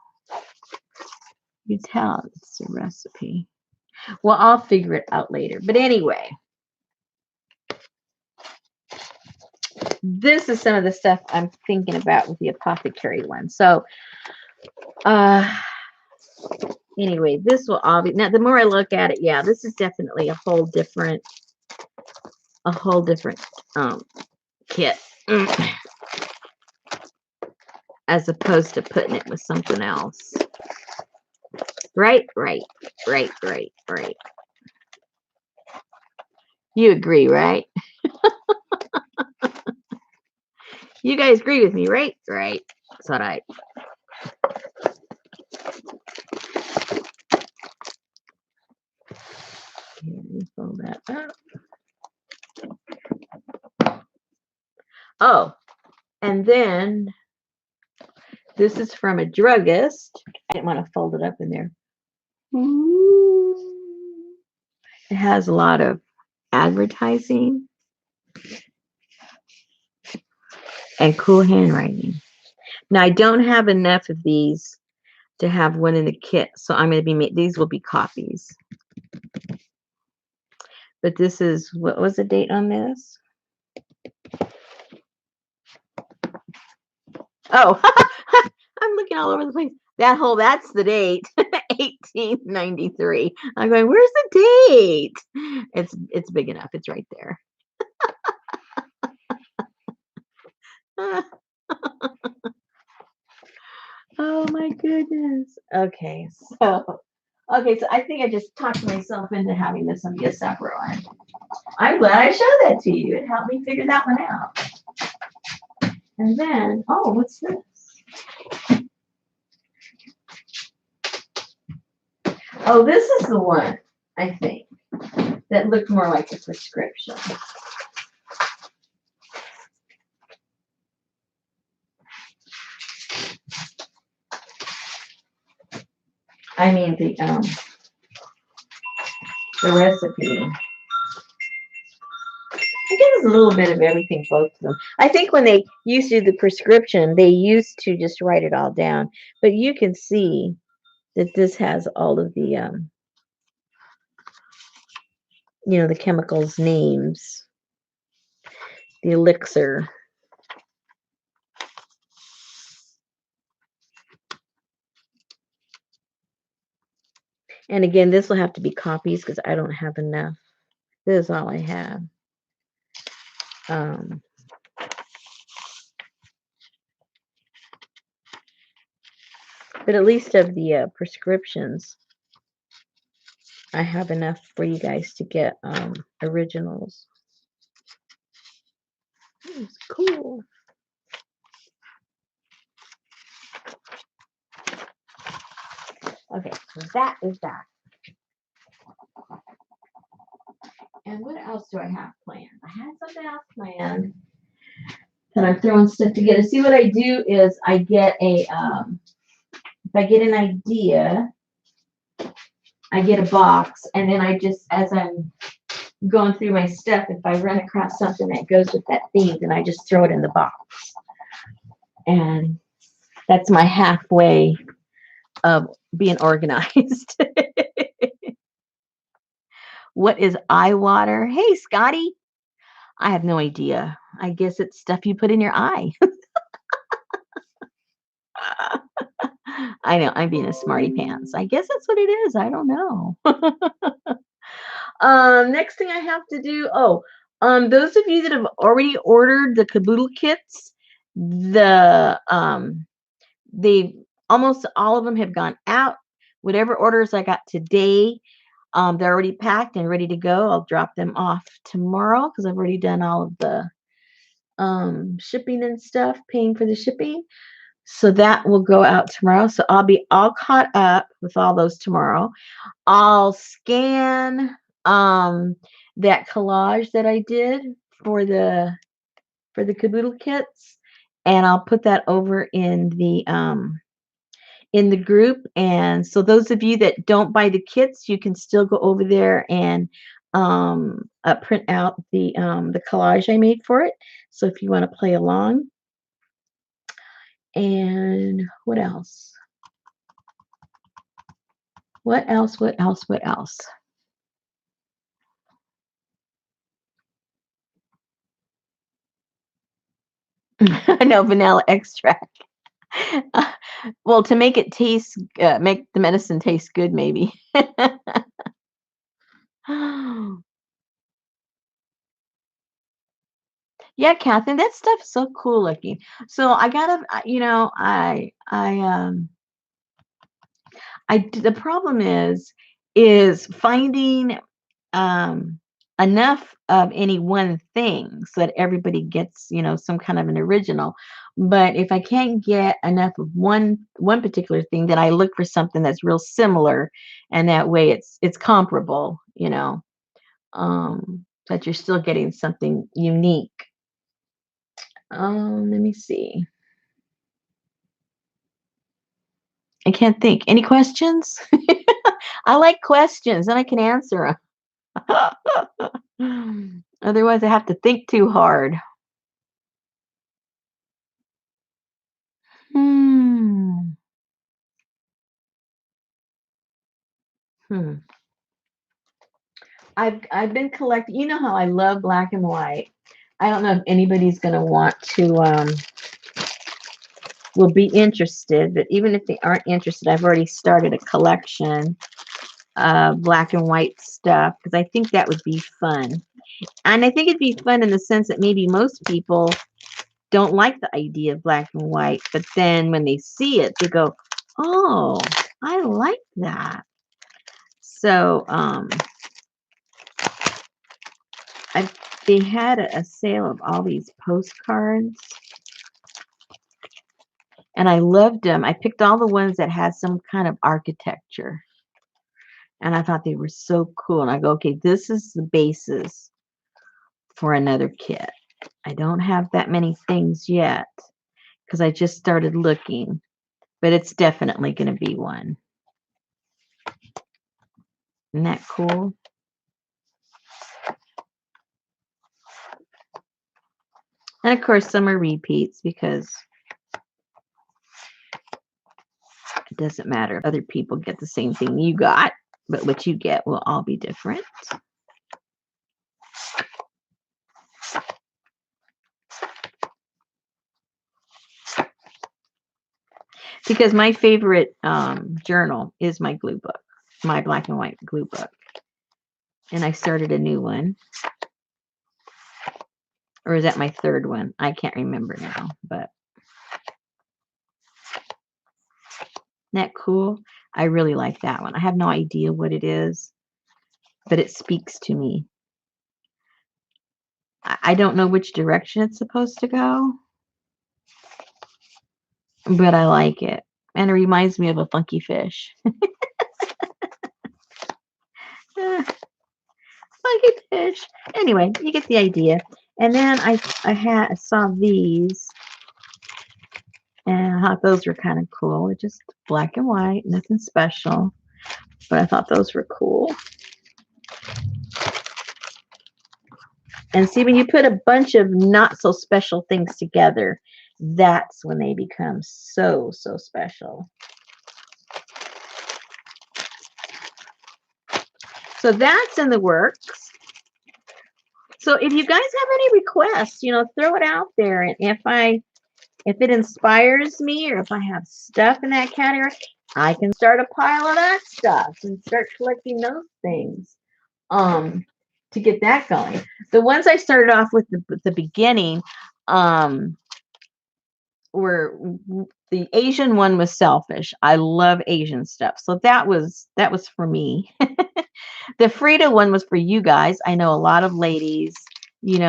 You tell it's a recipe. Well, I'll figure it out later. But anyway, this is some of the stuff I'm thinking about with the apothecary one. So, anyway, this will all be, now the more I look at it, yeah, this is definitely a whole different kit. As opposed to putting it with something else. Right. You agree, right? You guys agree with me, right? Right. That's all right. Here, let me fold that up. Oh, and then this is from a druggist. I didn't want to fold it up in there. It has a lot of advertising and cool handwriting. Now, I don't have enough of these to have one in the kit, so I'm going to be these will be copies. But this is, what was the date on this? Oh, I'm looking all over the place. That's the date, 1893. I'm going, where's the date? It's big enough. It's right there. Oh my goodness. Okay, so I think I just talked myself into having this one be a separate one. I'm glad I showed that to you. It helped me figure that one out. And then, oh, what's this? Oh, this is the one, I think, that looked more like a prescription. I mean the recipe. I guess it's a little bit of everything, both of them. I think when they used to do the prescription, they used to just write it all down. But you can see that this has all of the, the chemicals names, the elixir. And again, this will have to be copies because I don't have enough. This is all I have. But at least of the prescriptions, I have enough for you guys to get originals. It's cool. Okay, so that is that. And what else do I have planned? I had something else planned that I'm throwing stuff together. See, what I do is I get if I get an idea, I get a box, and then I just, as I'm going through my stuff, if I run across something that goes with that theme, then I just throw it in the box. And that's my halfway of being organized. What is eye water? Hey, Scotty. I have no idea. I guess it's stuff you put in your eye. I know, I'm being a smarty pants. I guess that's what it is. I don't know. Next thing I have to do, those of you that have already ordered the Kaboodle kits, they almost all of them have gone out. Whatever orders I got today, they're already packed and ready to go. I'll drop them off tomorrow because I've already done all of the shipping and stuff, paying for the shipping. So that will go out tomorrow. So I'll be all caught up with all those tomorrow. I'll scan that collage that I did for the Kaboodle kits, and I'll put that over in the group. And so those of you that don't buy the kits, you can still go over there and print out the collage I made for it. So if you want to play along. And what else? What else? What else? What else? No, vanilla extract. Well, to make it taste, make the medicine taste good, maybe. Yeah, Catherine, that stuff's so cool looking. So I gotta, the problem is finding enough of any one thing so that everybody gets, some kind of an original. But if I can't get enough of one particular thing, then I look for something that's real similar, and that way it's comparable, that you're still getting something unique. Let me see. I can't think. Any questions? I like questions and I can answer them. Otherwise, I have to think too hard. Hmm. I've been collecting. You know how I love black and white. I don't know if anybody's going to want to will be interested. But even if they aren't interested, I've already started a collection of black and white stuff because I think that would be fun. And I think it'd be fun in the sense that maybe most people don't like the idea of black and white, but then when they see it, they go, "Oh, I like that." So, I they had a sale of all these postcards, and I loved them. I picked all the ones that had some kind of architecture, and I thought they were so cool. And I go, "Okay, this is the basis for another kit." I don't have that many things yet because I just started looking, but it's definitely going to be one. Isn't that cool? And of course, some are repeats because it doesn't matter if other people get the same thing you got, but what you get will all be different. Because my favorite journal is my glue book, my black and white glue book. And I started a new one. Or is that my third one? I can't remember now, but isn't that cool? I really like that one. I have no idea what it is, but it speaks to me. I don't know which direction it's supposed to go, but I like it. And it reminds me of a funky fish. Funky fish. Anyway, you get the idea. And then I saw these, and I thought those were kind of cool. Just black and white, nothing special, but I thought those were cool. And see, when you put a bunch of not so special things together, that's when they become so special. So that's in the works. So if you guys have any requests, throw it out there. And if it inspires me or if I have stuff in that category, I can start a pile of that stuff and start collecting those things to get that going. The ones I started off with at the beginning were the Asian one was selfish. I love Asian stuff. So that was for me. The Frida one was for you guys. I know a lot of ladies, in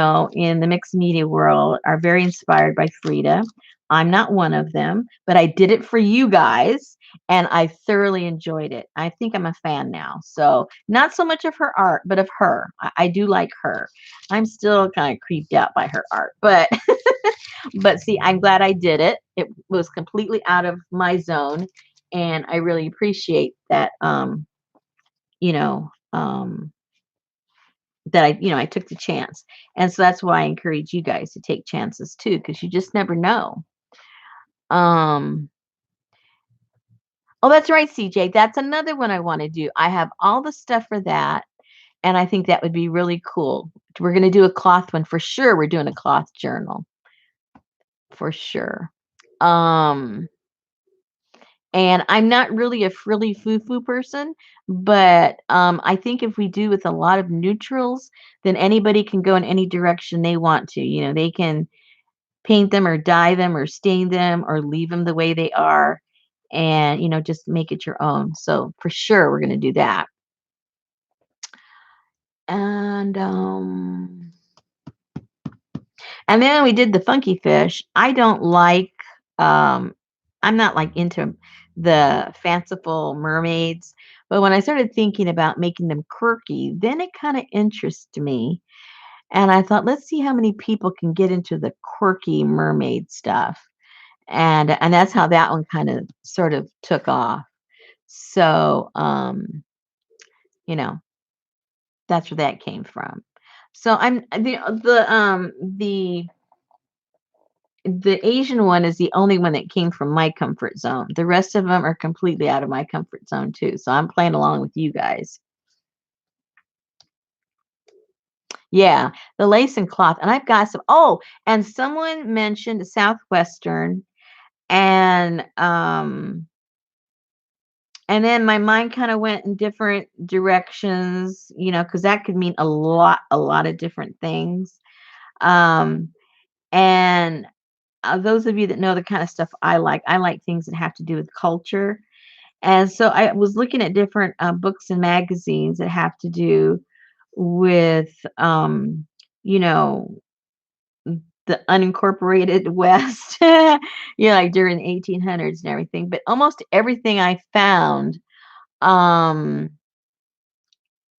the mixed media world are very inspired by Frida. I'm not one of them, but I did it for you guys and I thoroughly enjoyed it. I think I'm a fan now. So not so much of her art, but of her. I do like her. I'm still kind of creeped out by her art, but but see, I'm glad I did it. It was completely out of my zone and I really appreciate that you know, that I took the chance. And so that's why I encourage you guys to take chances too, because you just never know. Oh, that's right, CJ. That's another one I want to do. I have all the stuff for that. And I think that would be really cool. We're going to do a cloth one for sure. We're doing a cloth journal for sure. And I'm not really a frilly foo-foo person, but I think if we do with a lot of neutrals, then anybody can go in any direction they want to. They can paint them or dye them or stain them or leave them the way they are and, just make it your own. So for sure, we're going to do that. And then we did the funky fish. I don't like, I'm not like into the fanciful mermaids, but when I started thinking about making them quirky, then it kind of interested me. And I thought, let's see how many people can get into the quirky mermaid stuff. And that's how that one kind of sort of took off. So, that's where that came from. So I'm the Asian one is the only one that came from my comfort zone. The rest of them are completely out of my comfort zone too. So I'm playing along with you guys. Yeah, the lace and cloth. And I've got some. Oh, and someone mentioned Southwestern. And and then my mind kind of went in different directions, you know, because that could mean a lot of different things. Um, and those of you that know the kind of stuff I like things that have to do with culture. And so I was looking at different books and magazines that have to do with, you know, the unincorporated West, you know, like during the 1800s and everything. But almost everything I found, um,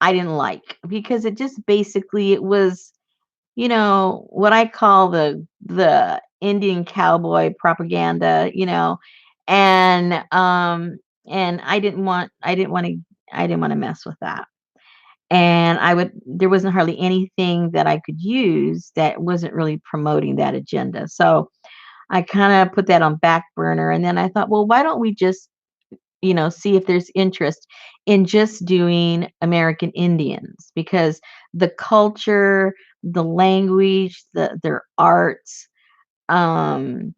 I didn't like because it just basically it was, you know, what I call the Indian cowboy propaganda, you know, and I didn't want to mess with that. And there wasn't hardly anything that I could use that wasn't really promoting that agenda. So I kind of put that on back burner. And then I thought, well, why don't we just, you know, see if there's interest in just doing American Indians because the culture, the language, their arts, um,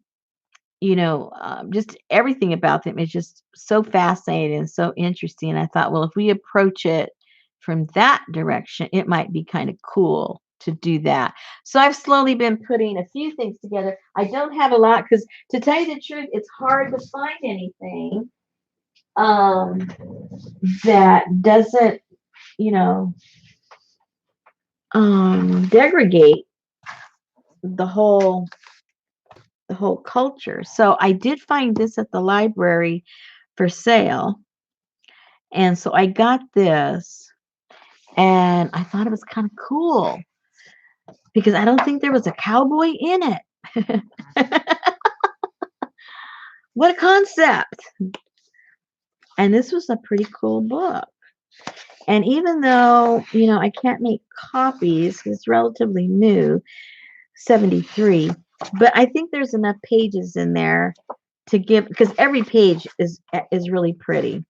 you know, just everything about them is just so fascinating and so interesting. I thought, well, if we approach it from that direction, it might be kind of cool to do that. So I've slowly been putting a few things together. I don't have a lot because, to tell you the truth, it's hard to find anything um, that doesn't, you know, degrade the whole culture. So I did find this at the library for sale. And so I got this and I thought it was kind of cool because I don't think there was a cowboy in it. What a concept. And this was a pretty cool book. And even though, you know, I can't make copies, it's relatively new, 73, but I think there's enough pages in there to give because every page is really pretty.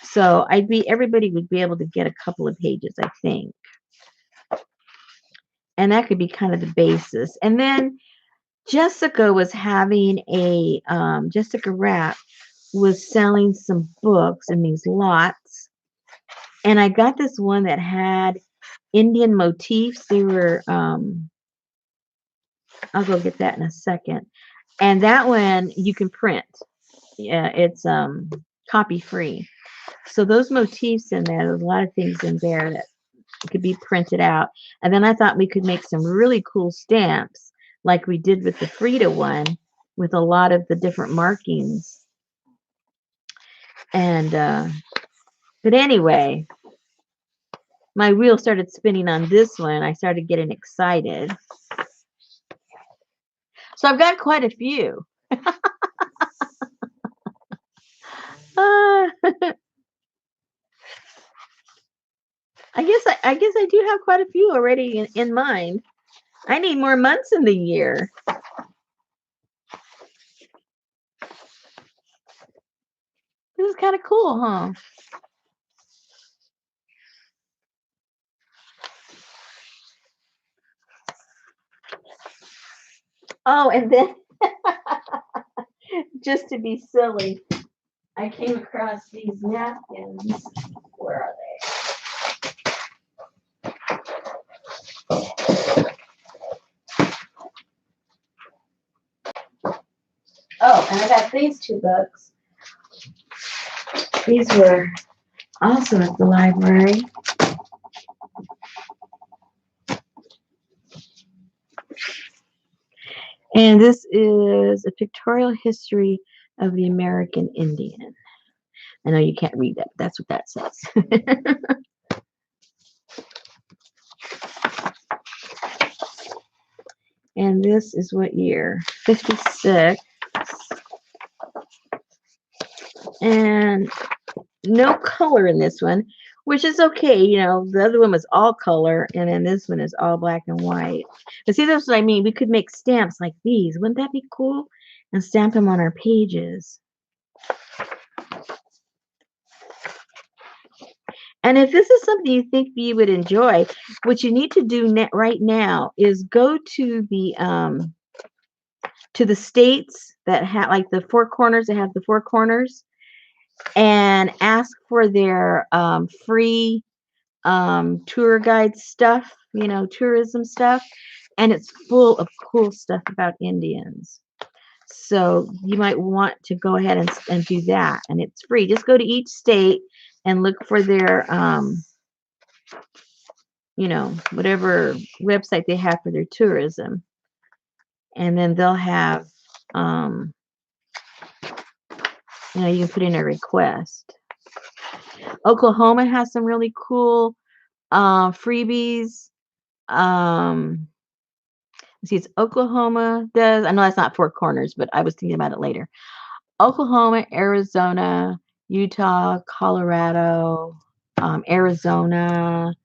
So everybody would be able to get a couple of pages, I think. And that could be kind of the basis. And then Jessica was having Jessica Rapp was selling some books in these lots. And I got this one that had Indian motifs. They were, I'll go get that in a second. And that one you can print. Yeah, it's copy free. So those motifs in there's a lot of things in there that could be printed out. And then I thought we could make some really cool stamps like we did with the Frida one with a lot of the different markings. And but anyway, my wheel started spinning on this one. I started getting excited. So I've got quite a few. I guess I do have quite a few already in mind. I need more months in the year. This is kind of cool, huh? Oh, and then just to be silly, I came across these napkins. Where are they? Oh, and I got these two books. These were also at the library. And this is a pictorial history of the American Indian. I know you can't read that, but that's what that says. And this is what year? 56. And no color in this one, which is okay. You know, the other one was all color, and then this one is all black and white. But see, that's what I mean. We could make stamps like these. Wouldn't that be cool? And stamp them on our pages. And if this is something you think you would enjoy, what you need to do right now is go to the to the states that have like the four corners that have the four corners, and ask for their free tour guide stuff, tourism stuff, and it's full of cool stuff about Indians. So you might want to go ahead and do that, and it's free. Just go to each state and look for their whatever website they have for their tourism, and then they'll have you can put in a request. Oklahoma has some really cool freebies. See, it's Oklahoma does. I know that's not Four Corners, but I was thinking about it later. Oklahoma, Arizona, Utah, Colorado, Arizona.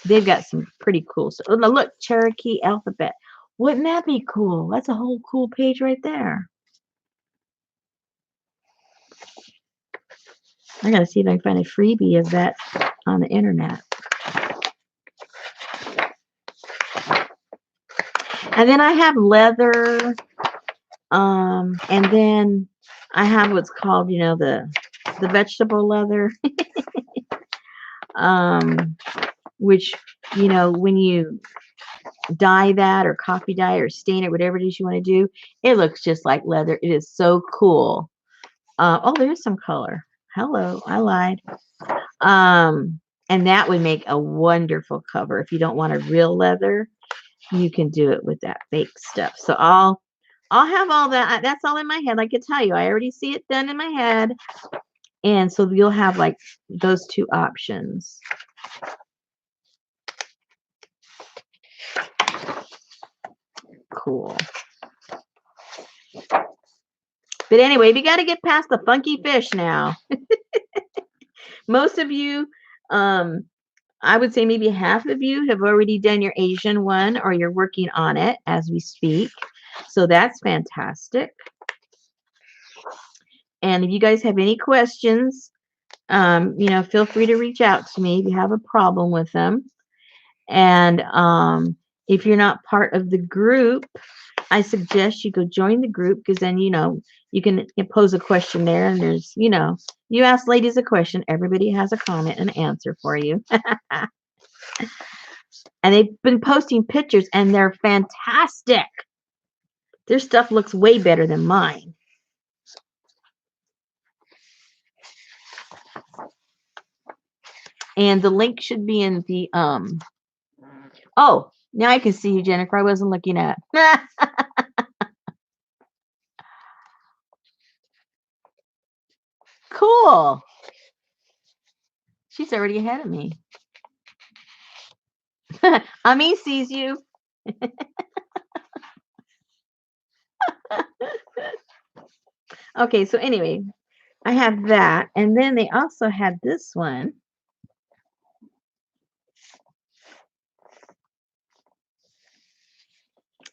They've got some pretty cool stuff. Oh, look, Cherokee alphabet. Wouldn't that be cool? That's a whole cool page right there. I gotta see if I can find a freebie of that on the internet. And then I have leather, and then I have what's called, the vegetable leather, which, when you dye that or coffee dye or stain it, whatever it is you want to do, it looks just like leather. It is so cool. Oh, there's some color. Hello, I lied. And that would make a wonderful cover. If you don't want a real leather, you can do it with that fake stuff. So I'll have all that. That's all in my head. I can tell you, I already see it done in my head. And so you'll have like those two options. Cool. But anyway, we got to get past the funky fish now. Most of you, I would say maybe half of you have already done your Asian one, or you're working on it as we speak. So that's fantastic. And if you guys have any questions, feel free to reach out to me if you have a problem with them. And if you're not part of the group, I suggest you go join the group, because then, you can pose a question there, and there's, you ask ladies a question, everybody has a comment and answer for you. And they've been posting pictures, and they're fantastic. Their stuff looks way better than mine. And the link should be in the oh, now I can see you, Jennifer. I wasn't looking at. Cool. She's already ahead of me. Ami sees you. Okay, so anyway, I have that. And then they also had this one.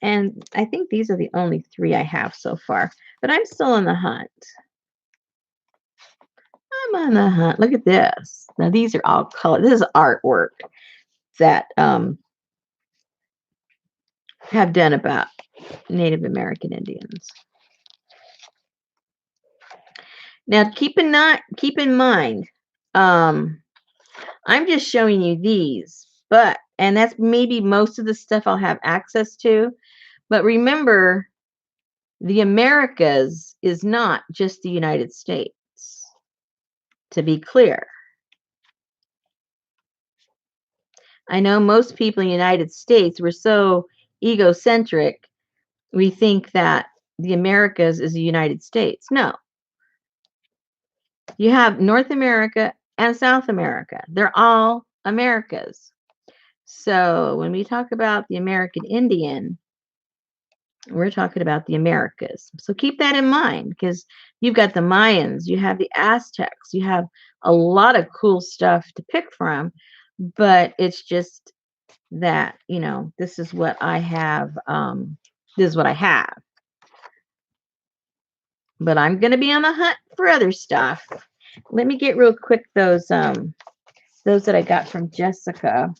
And I think these are the only 3 I have so far. But I'm still on the hunt. I'm on the hunt. Look at this. Now, these are all color. This is artwork that have done about Native American Indians. Now, keep in mind, I'm just showing you these, and that's maybe most of the stuff I'll have access to. But remember, the Americas is not just the United States, to be clear. I know most people in the United States, we're so egocentric, we think that the Americas is the United States. No. You have North America and South America. They're all Americas. So when we talk about the American Indian, we're talking about the Americas. So keep that in mind, because you've got the Mayans, you have the Aztecs, you have a lot of cool stuff to pick from, but it's just that, this is what I have. This is what I have. But I'm going to be on the hunt for other stuff. Let me get real quick those that I got from Jessica.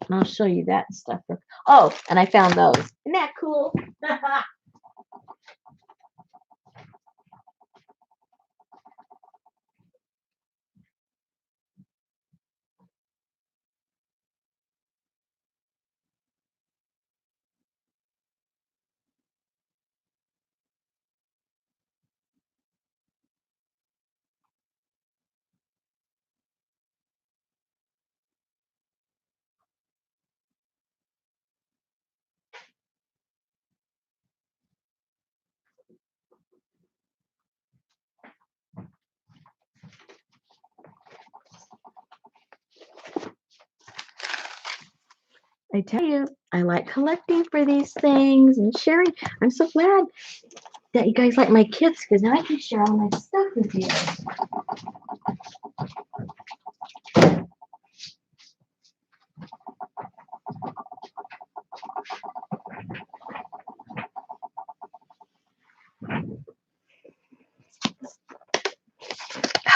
And I'll show you that stuff. Oh, and I found those. Isn't that cool? I tell you, I like collecting for these things and sharing. I'm so glad that you guys like my kits because now I can share all my stuff with you.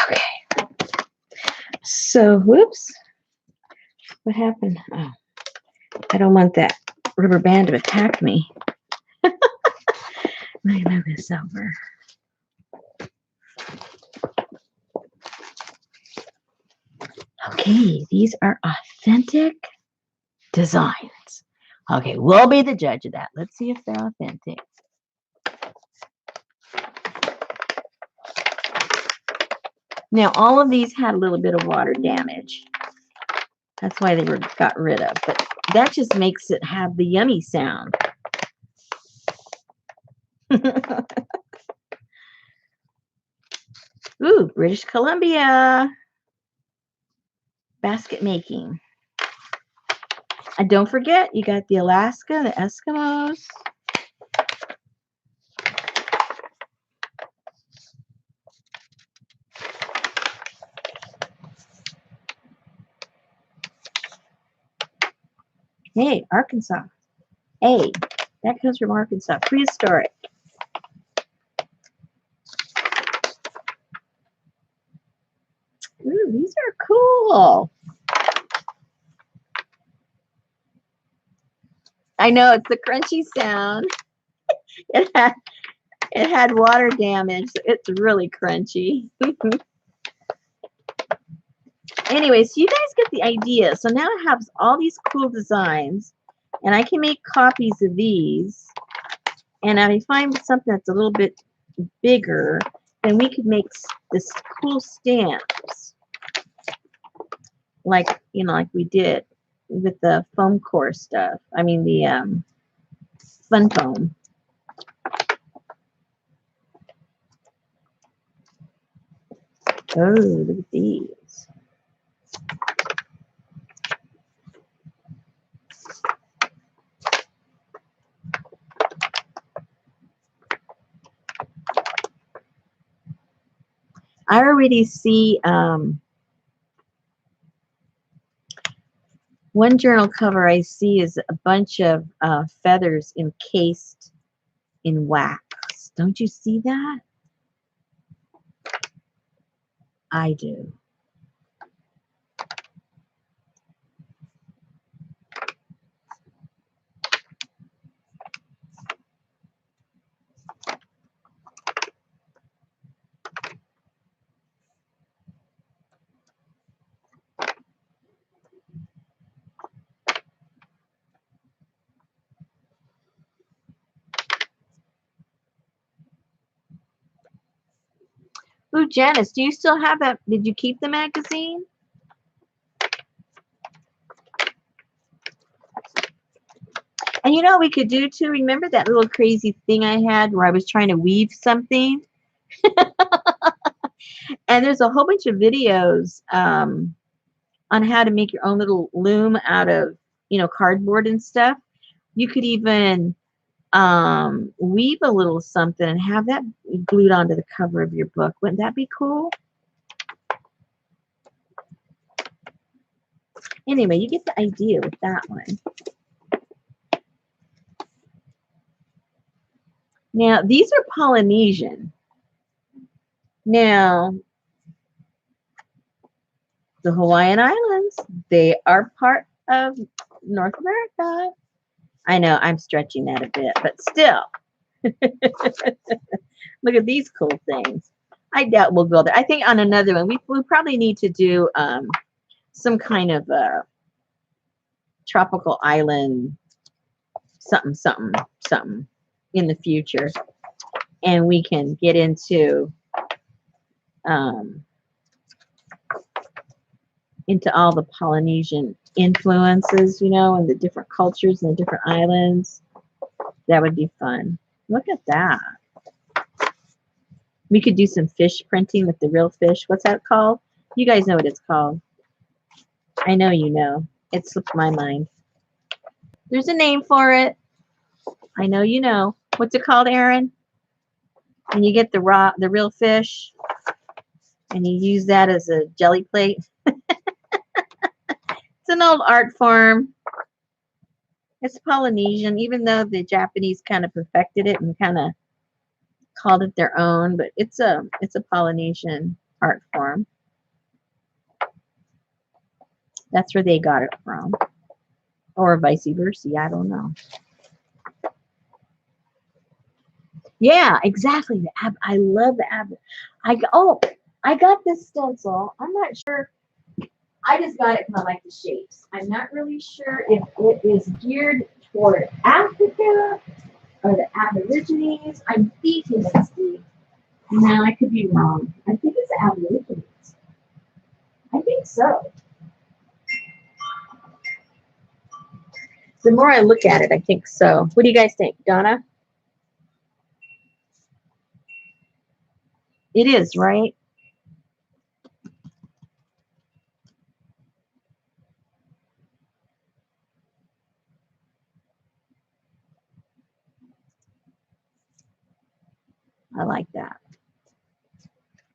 Okay. So, whoops. What happened? Oh, I don't want that rubber band to attack me. Let me move this over. Okay, these are authentic designs. Okay, we'll be the judge of that. Let's see if they're authentic. Now, all of these had a little bit of water damage. That's why they were got rid of. But that just makes it have the yummy sound. Ooh, British Columbia. Basket making. And don't forget, you got the Alaska, the Eskimos. Hey, Arkansas. Hey, that comes from Arkansas. Prehistoric. Ooh, these are cool. I know, it's the crunchy sound. It had water damage. So it's really crunchy. Anyway, so you guys get the idea. So now I have all these cool designs, and I can make copies of these. And if I find something that's a little bit bigger, then we could make this cool stamps, like like we did with the foam core stuff. I mean the fun foam. Oh, look at these. I already see one journal cover I see is a bunch of feathers encased in wax. Don't you see that? I do. Ooh, Janice, do you still have that? Did you keep the magazine? And you know what we could do too? Remember that little crazy thing I had where I was trying to weave something? And there's a whole bunch of videos on how to make your own little loom out of, cardboard and stuff. You could even weave a little something and have that glued onto the cover of your book. Wouldn't that be cool? Anyway, you get the idea with that one. Now, these are Polynesian. Now, the Hawaiian Islands, they are part of North America. I know I'm stretching that a bit, but still. Look at these cool things. I doubt we'll go there. I think on another one, we probably need to do some kind of tropical island something, something, something in the future. And we can get into all the Polynesian influences, and the different cultures and the different islands. That would be fun. Look at that. We could do some fish printing with the real fish. What's that called? You guys know what it's called. I know you know. It slipped my mind. There's a name for it. I know you know. What's it called, Aaron? When you get the real fish and you use that as a jelly plate. It's an old art form. It's Polynesian, even though the Japanese kind of perfected it and kind of called it their own, but it's a Polynesian art form. That's where they got it from. Or vice versa, I don't know. Yeah, exactly. I love the ab. I got this stencil. I'm not sure. I just got it because I like the shapes. I'm not really sure if it is geared toward Africa or the Aborigines. I'm thinking it's the. Now I could be wrong. I think it's the Aborigines. I think so. The more I look at it, I think so. What do you guys think, Donna? It is, right? I like that.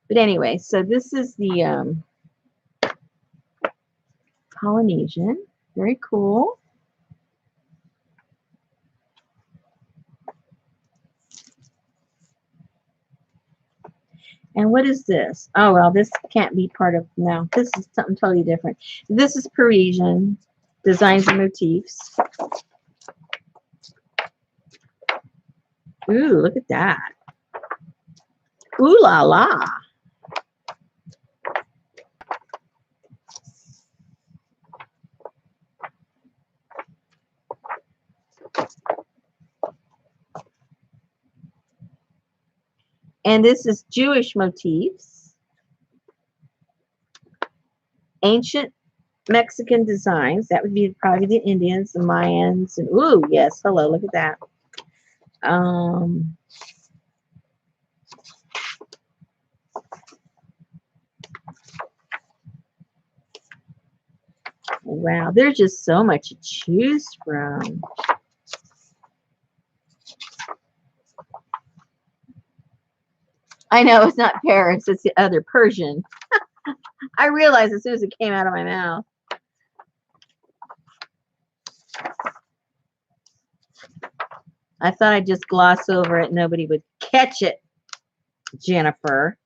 But anyway, so this is the Polynesian. Very cool. And what is this? Oh, well, this can't be part of, no, this is something totally different. This is Parisian designs and motifs. Ooh, look at that. Ooh la la. And this is Jewish motifs. Ancient Mexican designs. That would be probably the Indians, the Mayans, and ooh, yes, hello, look at that. Wow, there's just so much to choose from. I know it's not Paris, it's the other Persian. I realized as soon as it came out of my mouth. I thought I'd just gloss over it. Nobody would catch it, Jennifer.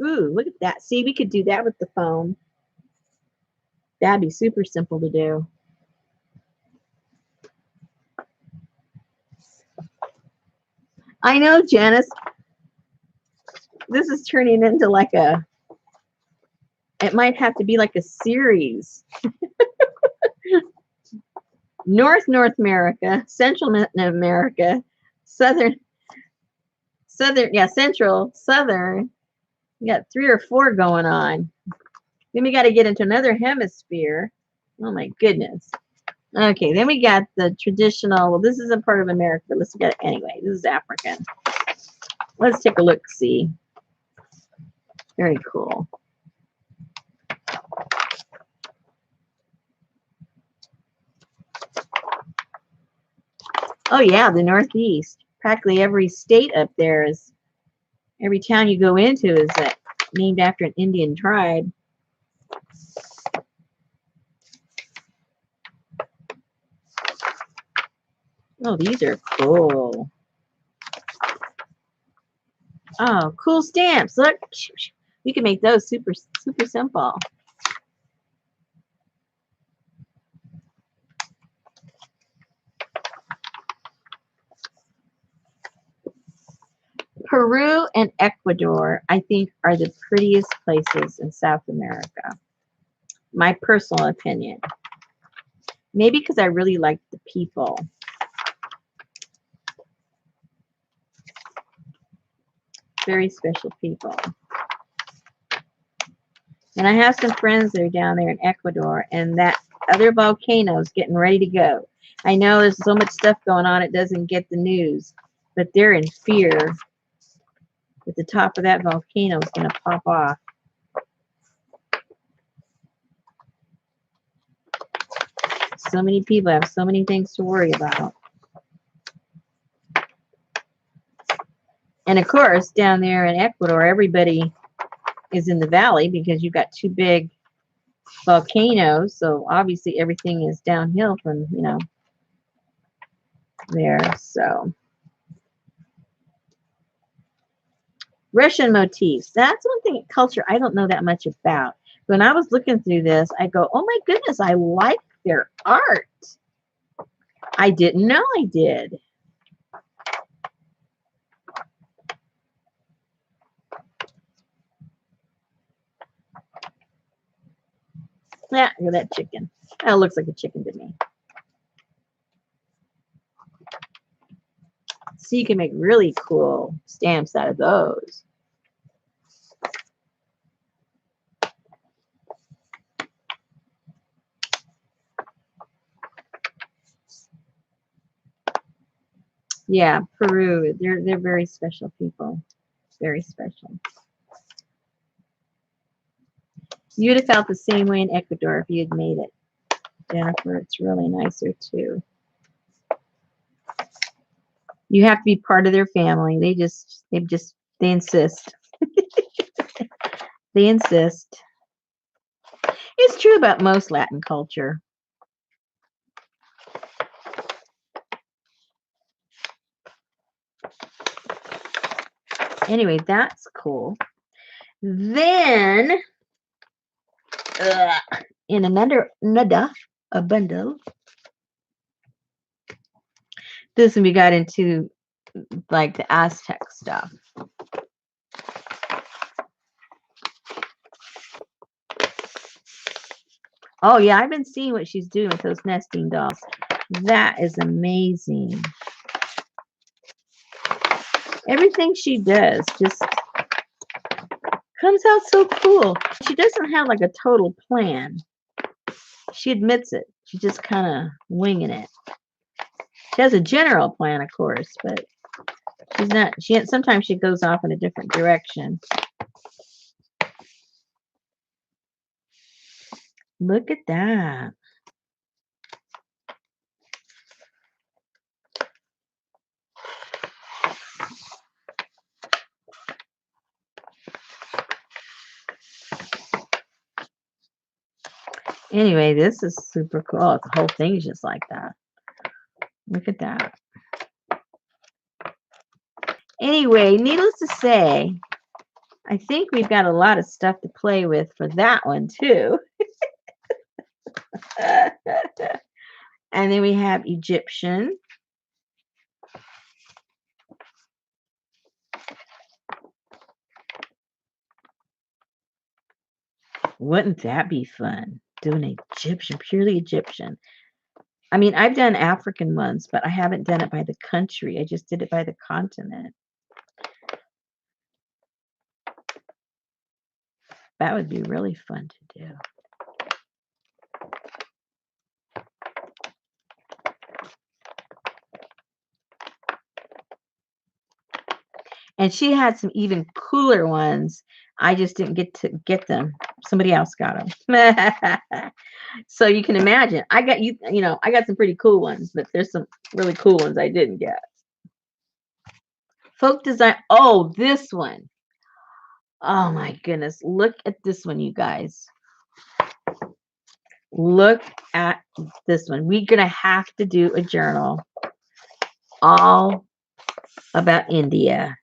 Ooh, look at that. See, we could do that with the phone. That'd be super simple to do. I know, Janice. This is turning into like it might have to be like a series. North America, Central America, Southern, yeah, Central, Southern. We got 3 or 4 going on. Then we got to get into another hemisphere. Oh my goodness. Okay, then we got the traditional. Well, this isn't part of America, but let's get it anyway. This is African. Let's take a look, see. Very cool. Oh yeah, the Northeast. Practically every state up there is, every town you go into is named after an Indian tribe. Oh, these are cool. Oh, cool stamps. Look, we can make those super simple. Peru and Ecuador, I think, are the prettiest places in South America. My personal opinion. Maybe because I really like the people. Very special people. And I have some friends that are down there in Ecuador, and that other volcano is getting ready to go. I know there's so much stuff going on, it doesn't get the news, but they're in fear that the top of that volcano is going to pop off. So many people have so many things to worry about. And of course, down there in Ecuador, everybody is in the valley because you've got two big volcanoes. So obviously everything is downhill from, you know, there. So Russian motifs. That's one thing in culture I don't know that much about. When I was looking through this, I go, oh my goodness, I like their art. I didn't know I did. Yeah, look at that chicken. That looks like a chicken to me. So you can make really cool stamps out of those. Yeah, Peru. They're very special people. Very special. You'd have felt the same way in Ecuador if you had made it, Jennifer. It's really nicer too. You have to be part of their family. They insist. They insist. It's true about most Latin culture. Anyway, that's cool. Then, in another a bundle, this one we got into like the Aztec stuff. Oh yeah, I've been seeing what she's doing with those nesting dolls. That is amazing. Everything she does just comes out so cool. She doesn't have like a total plan. She admits it. She's just kind of winging it. She has a general plan, of course, but she's not. Sometimes she goes off in a different direction. Look at that. Anyway, this is super cool. The whole thing is just like that. Look at that. Anyway, needless to say, I think we've got a lot of stuff to play with for that one too. And then we have Egyptian. Wouldn't that be fun? Doing Egyptian, purely Egyptian. I mean, I've done African ones, but I haven't done it by the country. I just did it by the continent. That would be really fun to do. And she had some even cooler ones. I just didn't get them. Somebody else got them. So you can imagine. I got some pretty cool ones, but there's some really cool ones I didn't get. Folk design. Oh, this one. Oh my goodness. Look at this one, you guys. Look at this one. We're going to have to do a journal all about India.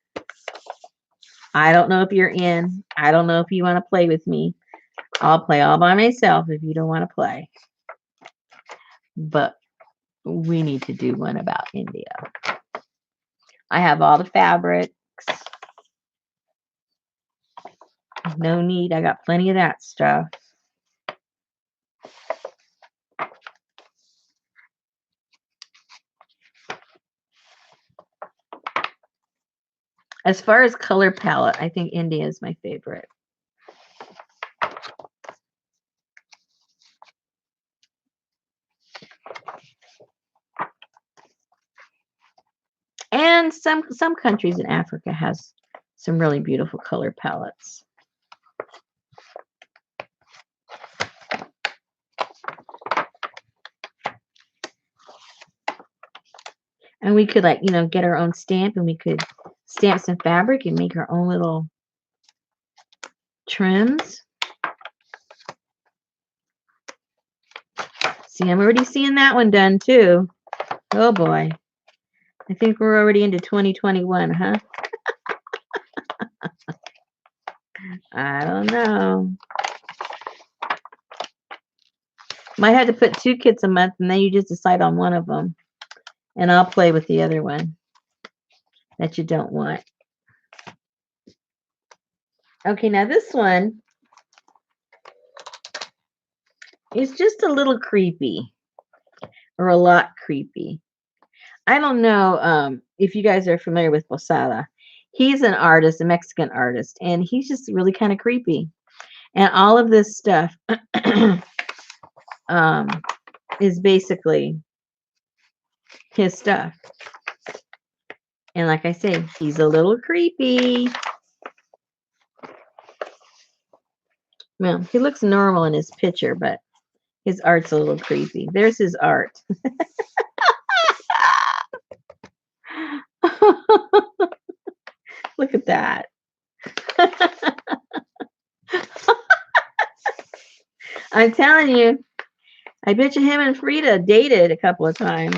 I don't know if you're in. I don't know if you want to play with me. I'll play all by myself if you don't want to play. But we need to do one about India. I have all the fabrics. No need. I got plenty of that stuff. As far as color palette, I think India is my favorite. And some countries in Africa has some really beautiful color palettes. And we could, like, you know, get our own stamp, and we could stamp some fabric and make our own little trims. See, I'm already seeing that one done too. Oh boy. I think we're already into 2021, huh? I don't know. Might have to put 2 kits a month, and then you just decide on one of them. And I'll play with the other one that you don't want. Okay, now this one is just a little creepy, or a lot creepy. I don't know if you guys are familiar with Posada. He's an artist, a Mexican artist, and he's just really kind of creepy. And all of this stuff is basically his stuff. And like I say, he's a little creepy. Well, he looks normal in his picture, but his art's a little creepy. There's his art. Look at that. I'm telling you, I bet you him and Frida dated a couple of times.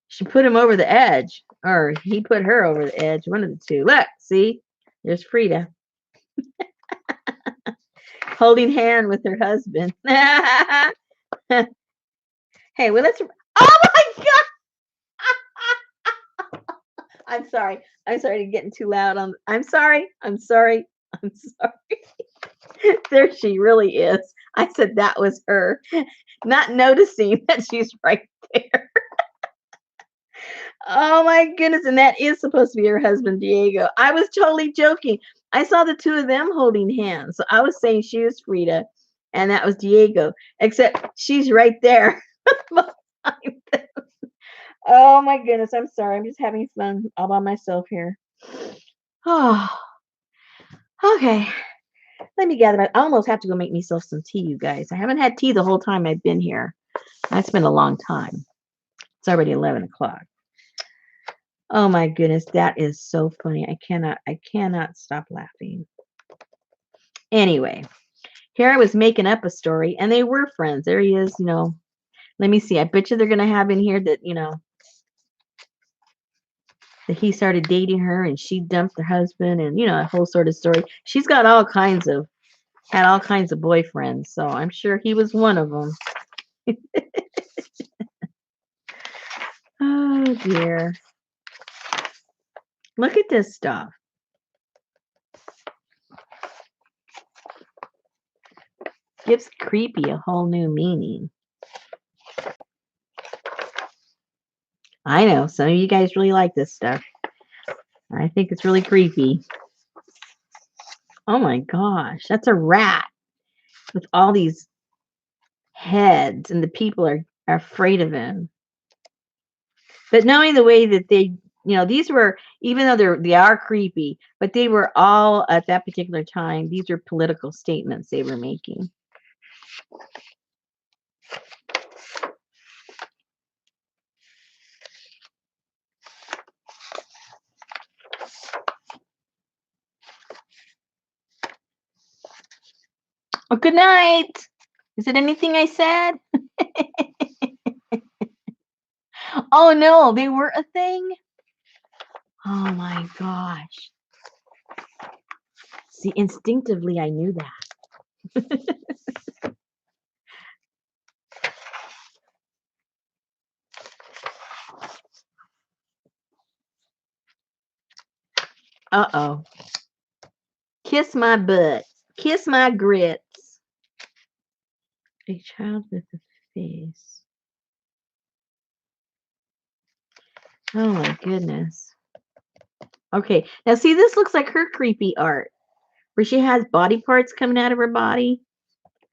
She put him over the edge, or he put her over the edge, one of the two. Look, see? There's Frida. Holding hand with her husband. Hey, well, let's... Oh, my God! I'm sorry. I'm sorry to getting too loud. I'm sorry. I'm sorry. I'm sorry. There she really is. I said that was her, not noticing that she's right there. Oh my goodness. And that is supposed to be her husband, Diego. I was totally joking. I saw the two of them holding hands. So I was saying she was Frida and that was Diego, except she's right there behind them. Oh my goodness. I'm sorry. I'm just having fun all by myself here. Oh, okay. Let me gather back. I almost have to go make myself some tea, you guys. I haven't had tea the whole time I've been here. That's been a long time. It's already 11 o'clock. Oh my goodness, that is so funny. I cannot stop laughing. Anyway, here I was making up a story, and they were friends. There he is, you know. Let me see. I bet you they're gonna have in here that, you know, that he started dating her and she dumped her husband, and, you know, a whole sort of story. She's got had all kinds of boyfriends, so I'm sure he was one of them. Oh dear. Look at this stuff. Gives creepy a whole new meaning. I know some of you guys really like this stuff. I think it's really creepy. Oh my gosh, that's a rat with all these heads, and the people are afraid of him. But knowing the way that they, you know, these were, even though they are creepy, but they were all at that particular time, these were political statements they were making. Oh, good night. Is it anything I said? Oh no, they were a thing. Oh my gosh. See, instinctively, I knew that. Uh-oh. Kiss my butt. Kiss my grits. A child with a face. Oh my goodness. Okay. Now see, this looks like her creepy art where she has body parts coming out of her body.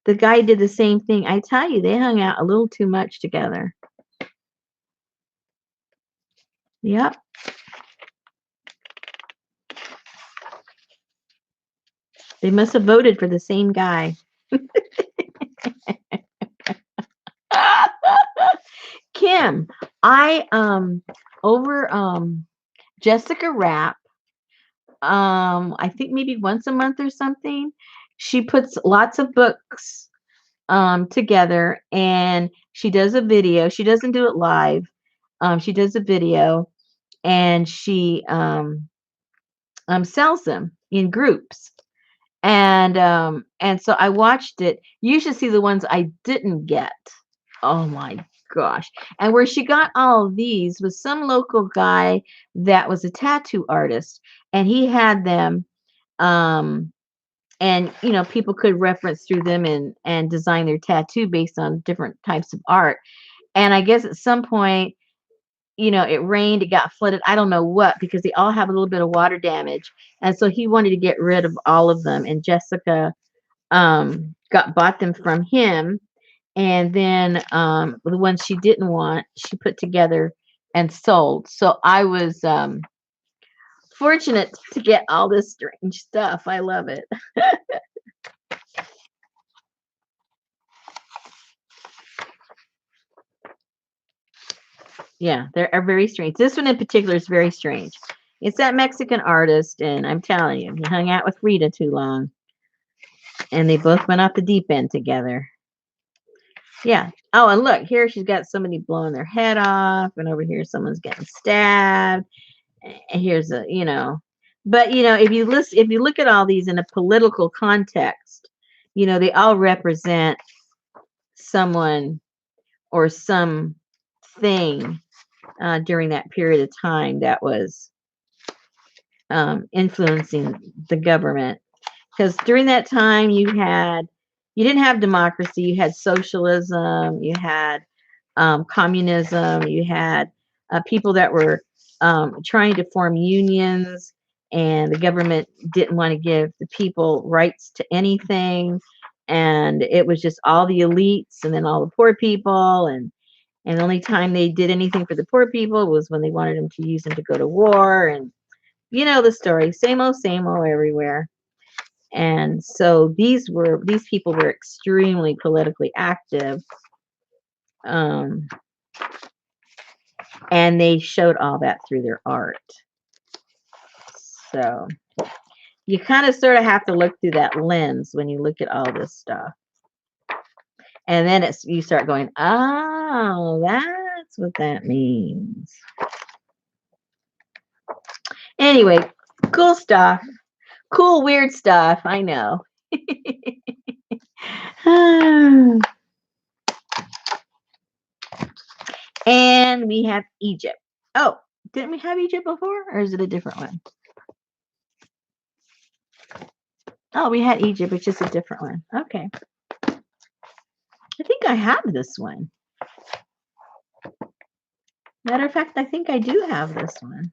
The guy did the same thing. I tell you, they hung out a little too much together. Yep. They must have voted for the same guy. Kim, I over Jessica Rapp, I think maybe once a month or something, she puts lots of books together and she does a video. She doesn't do it live. She does a video and she sells them in groups. And so I watched it. You should see the ones I didn't get. Oh my gosh. And where she got all of these was some local guy that was a tattoo artist and he had them and people could reference through them and design their tattoo based on different types of art. And I guess at some point, it rained, it got flooded, I don't know what, because they all have a little bit of water damage. And so he wanted to get rid of all of them. And Jessica bought them from him. And then the ones she didn't want, she put together and sold. So I was fortunate to get all this strange stuff. I love it. Yeah, they are very strange. This one in particular is very strange. It's that Mexican artist, and I'm telling you, he hung out with Rita too long. And they both went off the deep end together. Yeah. Oh, and look, here she's got somebody blowing their head off, and over here someone's getting stabbed. And here's but if you look at all these in a political context, they all represent someone or some thing during that period of time that was influencing the government. Because during that time you didn't have democracy, you had socialism, you had communism, you had people that were trying to form unions, and the government didn't want to give the people rights to anything, and it was just all the elites and then all the poor people, and the only time they did anything for the poor people was when they wanted them to use them to go to war, and the story, same old everywhere. And so these people were extremely politically active, and they showed all that through their art. So you kind of sort of have to look through that lens when you look at all this stuff. And then you start going, oh, that's what that means. Anyway, cool stuff. Cool, weird stuff. I know. And we have Egypt. Oh, didn't we have Egypt before? Or is it a different one? Oh, we had Egypt. It's just a different one. Okay. I think I have this one. Matter of fact, I think I do have this one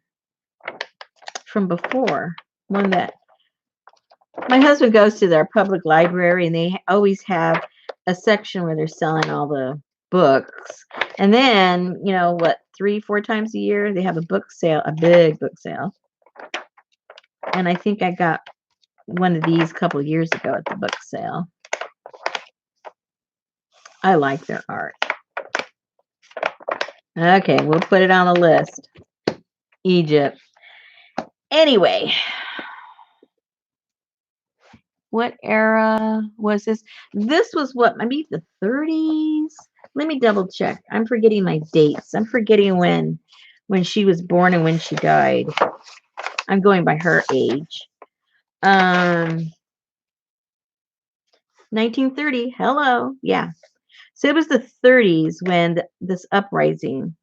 from before. One that my husband goes to their public library, and they always have a section where they're selling all the books. And then, 3-4 times a year, they have a book sale, a big book sale. And I think I got one of these a couple of years ago at the book sale. I like their art. Okay, we'll put it on the list. Egypt. Anyway, what era was this? This was what, maybe the 30s? Let me double check. I'm forgetting my dates. I'm forgetting when she was born and when she died. I'm going by her age. 1930. Hello. Yeah. So it was the 30s when this uprising.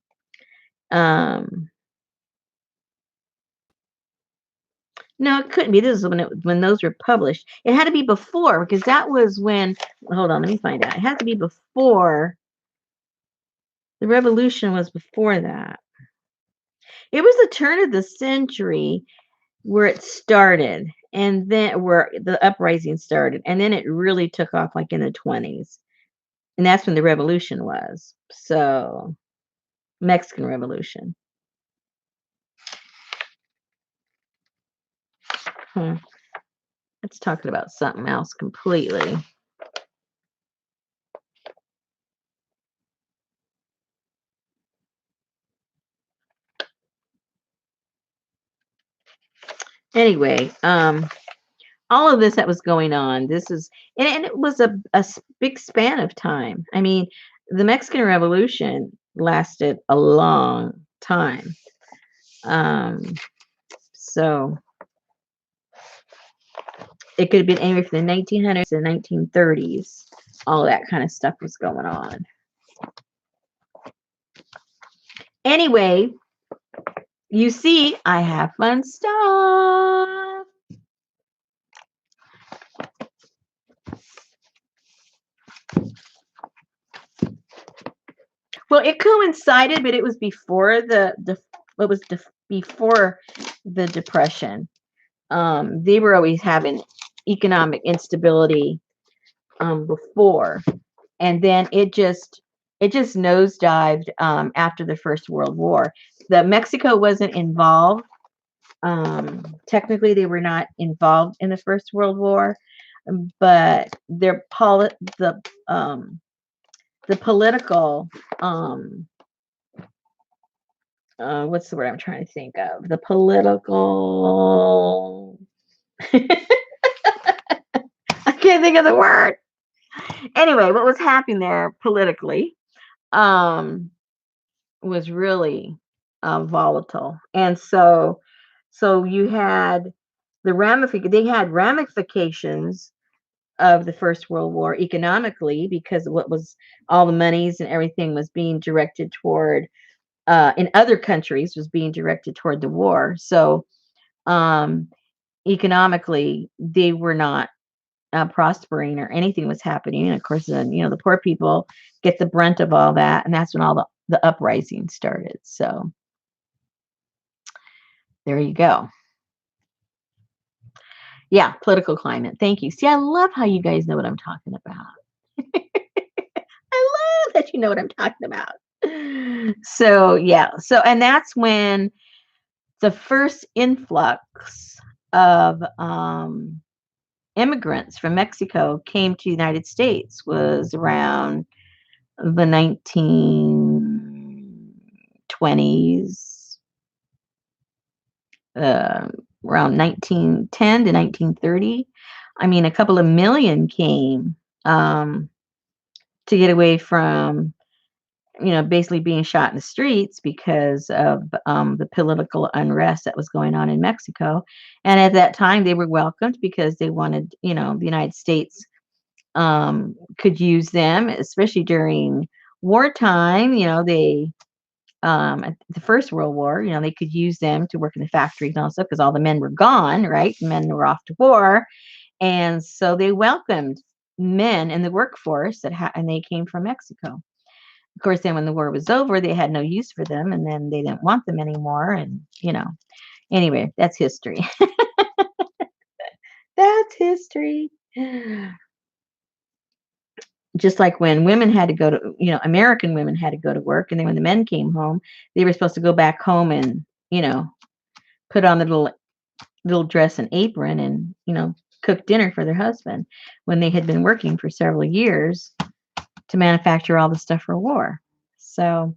No, it couldn't be. This is when those were published. It had to be before because that was when. Hold on, let me find out. It had to be before. The revolution was before that. It was the turn of the century where it started, and then where the uprising started, and then it really took off like in the 20s, and that's when the revolution was. So Mexican Revolution. It's talking about something else completely. Anyway, all of this that was going on, this is, and it was a big span of time. I mean, the Mexican Revolution lasted a long time. So it could have been anywhere from the 1900s to the 1930s. All that kind of stuff was going on. Anyway, you see, I have fun stuff. Well, it coincided, but it was before before the Depression. They were always having economic instability before, and then it just nosedived after the First World War. Mexico wasn't involved. Technically, they were not involved in the First World War, but the political what's the word I'm trying to think of? The political I can't think of the word. Anyway, what was happening there politically was really volatile. And so you had they had ramifications of the First World War economically because what was all the monies and everything was being directed toward in other countries was being directed toward the war. So economically, they were not prospering or anything was happening. And of course, then the poor people get the brunt of all that, and that's when all the uprising started. So there you go. Yeah, political climate. Thank you. See, I love how you guys know what I'm talking about. I love that you know what I'm talking about. So yeah, and that's when the first influx of immigrants from Mexico came to the United States was around the 1920s, around 1910 to 1930. I mean, a couple of million came to get away from, basically being shot in the streets because of the political unrest that was going on in Mexico. And at that time, they were welcomed because they wanted, the United States could use them, especially during wartime. They at the First World War, they could use them to work in the factories and all stuff because all the men were gone, right? Men were off to war, and so they welcomed men in the workforce and they came from Mexico. Of course, then when the war was over, they had no use for them, and then they didn't want them anymore. And anyway, that's history. That's history. Just like when women had to go to, American women had to go to work, and then when the men came home, they were supposed to go back home and, put on the little dress and apron and, cook dinner for their husband when they had been working for several years to manufacture all the stuff for war. So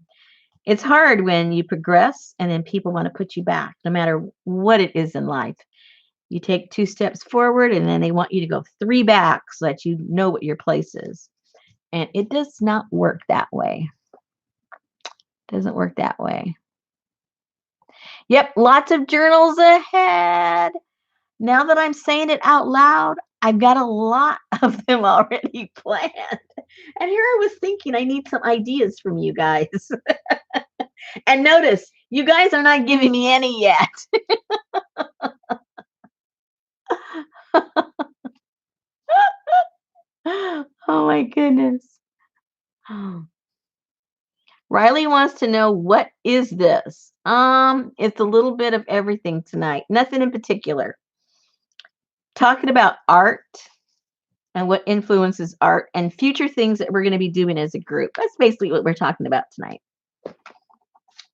it's hard when you progress and then people want to put you back, no matter what it is in life. You take 2 steps forward and then they want you to go 3 back so that you know what your place is. And it does not work that way. Doesn't work that way. Yep, lots of journals ahead. Now that I'm saying it out loud, I've got a lot of them already planned. And here I was thinking I need some ideas from you guys. And notice, you guys are not giving me any yet. Oh my goodness. Riley wants to know, what is this? It's a little bit of everything tonight. Nothing in particular. Talking about art and what influences art and future things that we're going to be doing as a group. That's basically what we're talking about tonight.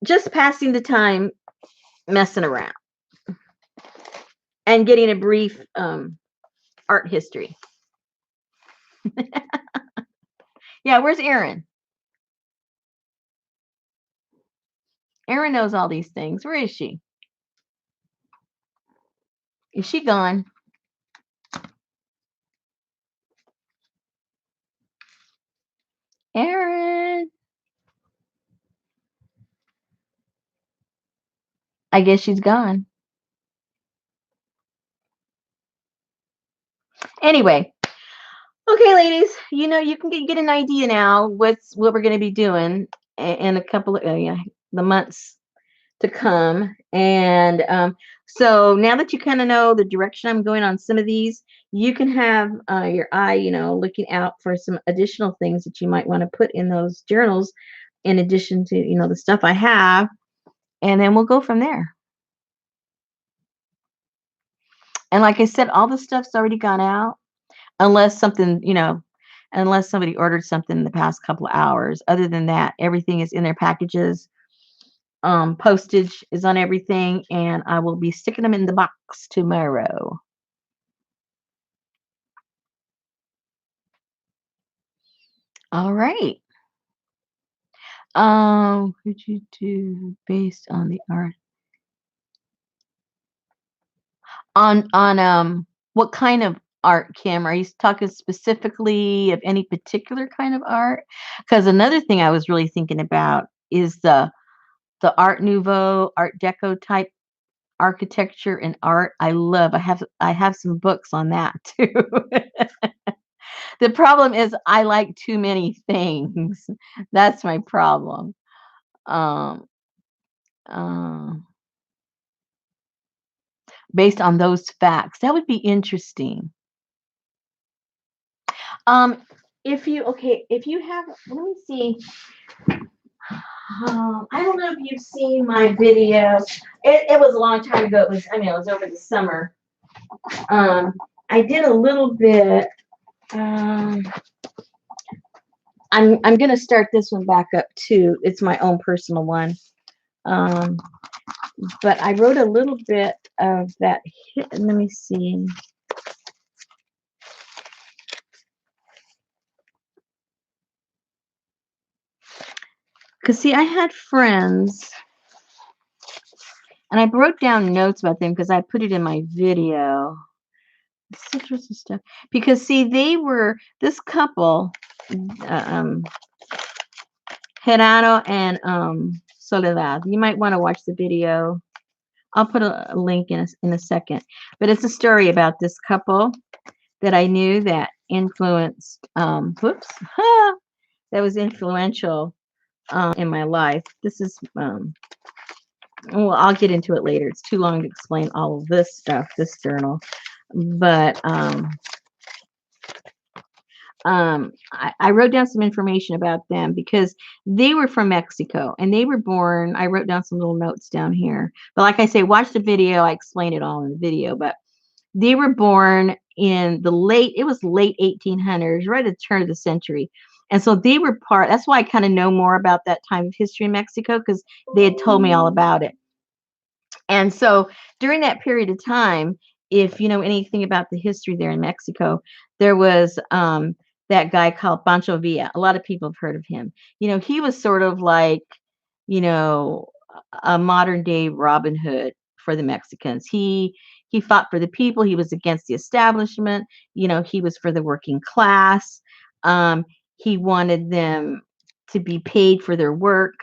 Just passing the time messing around and getting a brief art history. Yeah, where's Erin? Erin knows all these things. Where is she? Is she gone? Erin. I guess she's gone. Anyway, okay, ladies, you can get an idea now what we're going to be doing in a couple of the months to come. And so now that you kind of know the direction I'm going on some of these, you can have your eye, looking out for some additional things that you might want to put in those journals in addition to, the stuff I have. And then we'll go from there. And like I said, all the stuff's already gone out unless something, unless somebody ordered something in the past couple of hours. Other than that, everything is in their packages. Postage is on everything, and I will be sticking them in the box tomorrow. All right. Would you do based on the art? On what kind of art, Kim? Are you talking specifically of any particular kind of art? Because another thing I was really thinking about is the Art Nouveau, Art Deco type architecture and art. I have some books on that too. The problem is I like too many things. That's my problem. Um, uh, Based on those facts, that would be interesting. Um, if you have, let me see. I don't know if you've seen my video. It was a long time ago. It was over the summer. I did a little bit. I'm gonna start this one back up too. It's my own personal one. But I wrote a little bit of that. Let me see. Because see, I had friends, and I wrote down notes about them because I put it in my video. Citrus and stuff. Because see, they were this couple, Gerardo and Soledad. You might want to watch the video. I'll put a link in a second. But it's a story about this couple that I knew that influenced. That was influential in my life. This is well, I'll get into it later. It's too long to explain all of this stuff, this journal. But I wrote down some information about them because they were from Mexico and they were born. I wrote down some little notes down here. But like I say, watch the video. I explain it all in the video. But they were born in late 1800s, right at the turn of the century. And so they were that's why I kind of know more about that time of history in Mexico, because they had told me all about it. And so during that period of time, if you know anything about the history there in Mexico, there was that guy called Pancho Villa. A lot of people have heard of him. He was sort of like, you know, a modern day Robin Hood for the Mexicans. He fought for the people. He was against the establishment. He was for the working class. He wanted them to be paid for their work.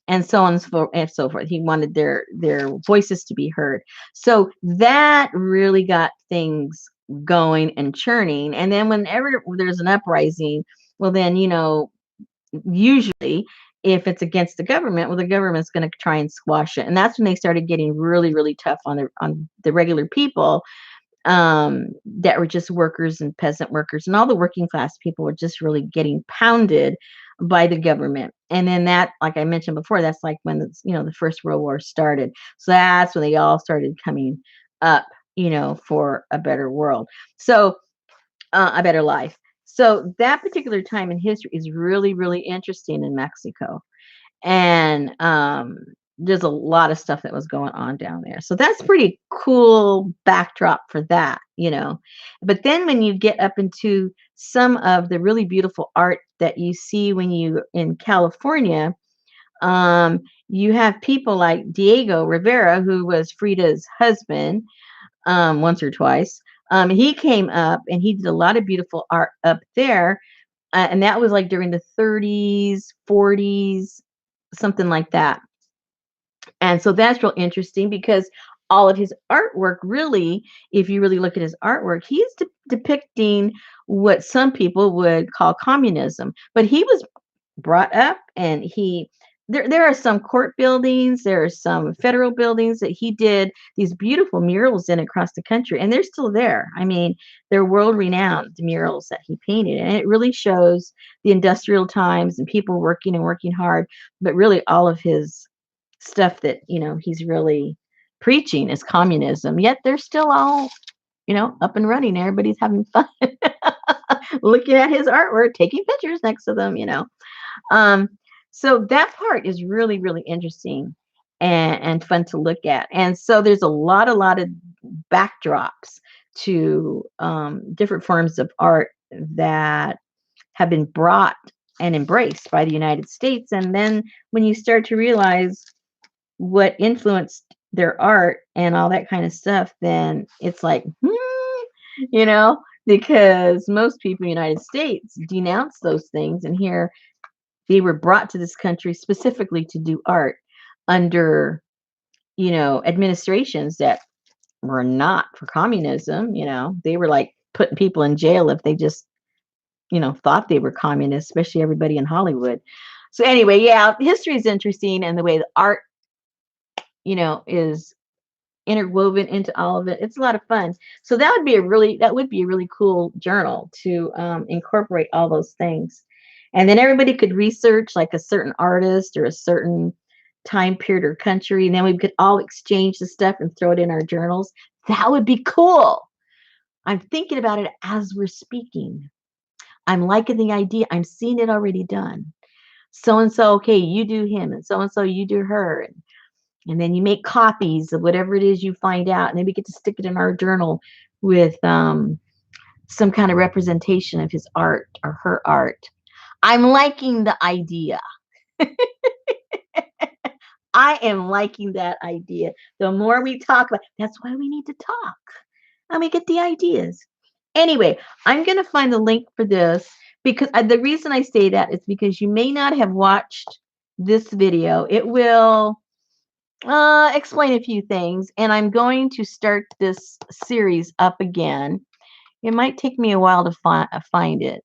and so on and so forth. He wanted their voices to be heard. So that really got things going and churning. And then whenever there's an uprising, well, then, usually if it's against the government, well, the government's going to try and squash it. And that's when they started getting really, really tough on the regular people, that were just workers and peasant workers, and all the working class people were just really getting pounded by the government. And then that, like I mentioned before, that's like when the First World War started. So that's when they all started coming up, for a better world. So a better life. So that particular time in history is really, really interesting in Mexico. And there's a lot of stuff that was going on down there. So that's pretty cool backdrop for that. But then when you get up into some of the really beautiful art that you see when you in California, you have people like Diego Rivera, who was Frida's husband, once or twice. He came up and he did a lot of beautiful art up there. And that was like during the 30s, 40s, something like that. And so that's real interesting because all of his artwork, really, if you really look at his artwork, he's depicting what some people would call communism. But he was brought up, and there are some court buildings, there are some federal buildings that he did these beautiful murals in across the country, and they're still there. I mean, they're world renowned, the murals that he painted, and it really shows the industrial times and people working and working hard. But really, all of his stuff that he's really preaching is communism, yet they're still all up and running. Everybody's having fun looking at his artwork, taking pictures next to them. um, so that part is really, really interesting and fun to look at. And so there's a lot of backdrops to different forms of art that have been brought and embraced by the United States. And then when you start to realize what influenced their art and all that kind of stuff, then it's like, you know, because most people in the United States denounce those things. And here they were brought to this country specifically to do art under, administrations that were not for communism. They were like putting people in jail if they just, thought they were communists, especially everybody in Hollywood. So anyway, yeah, history is interesting, and the way the art, is interwoven into all of it. It's a lot of fun. So that would be a really cool journal to incorporate all those things. And then everybody could research like a certain artist or a certain time period or country, and then we could all exchange the stuff and throw it in our journals. That would be cool. I'm thinking about it as we're speaking. I'm liking the idea. I'm seeing it already done. So and so, okay, you do him, and so you do her. And then you make copies of whatever it is you find out, and then we get to stick it in our journal with some kind of representation of his art or her art. I'm liking the idea. I am liking that idea. The more we talk about, that's why we need to talk, and we get the ideas. Anyway, I'm going to find the link for this because the reason I say that is because you may not have watched this video. It will explain a few things, and I'm going to start this series up again. It might take me a while to find it.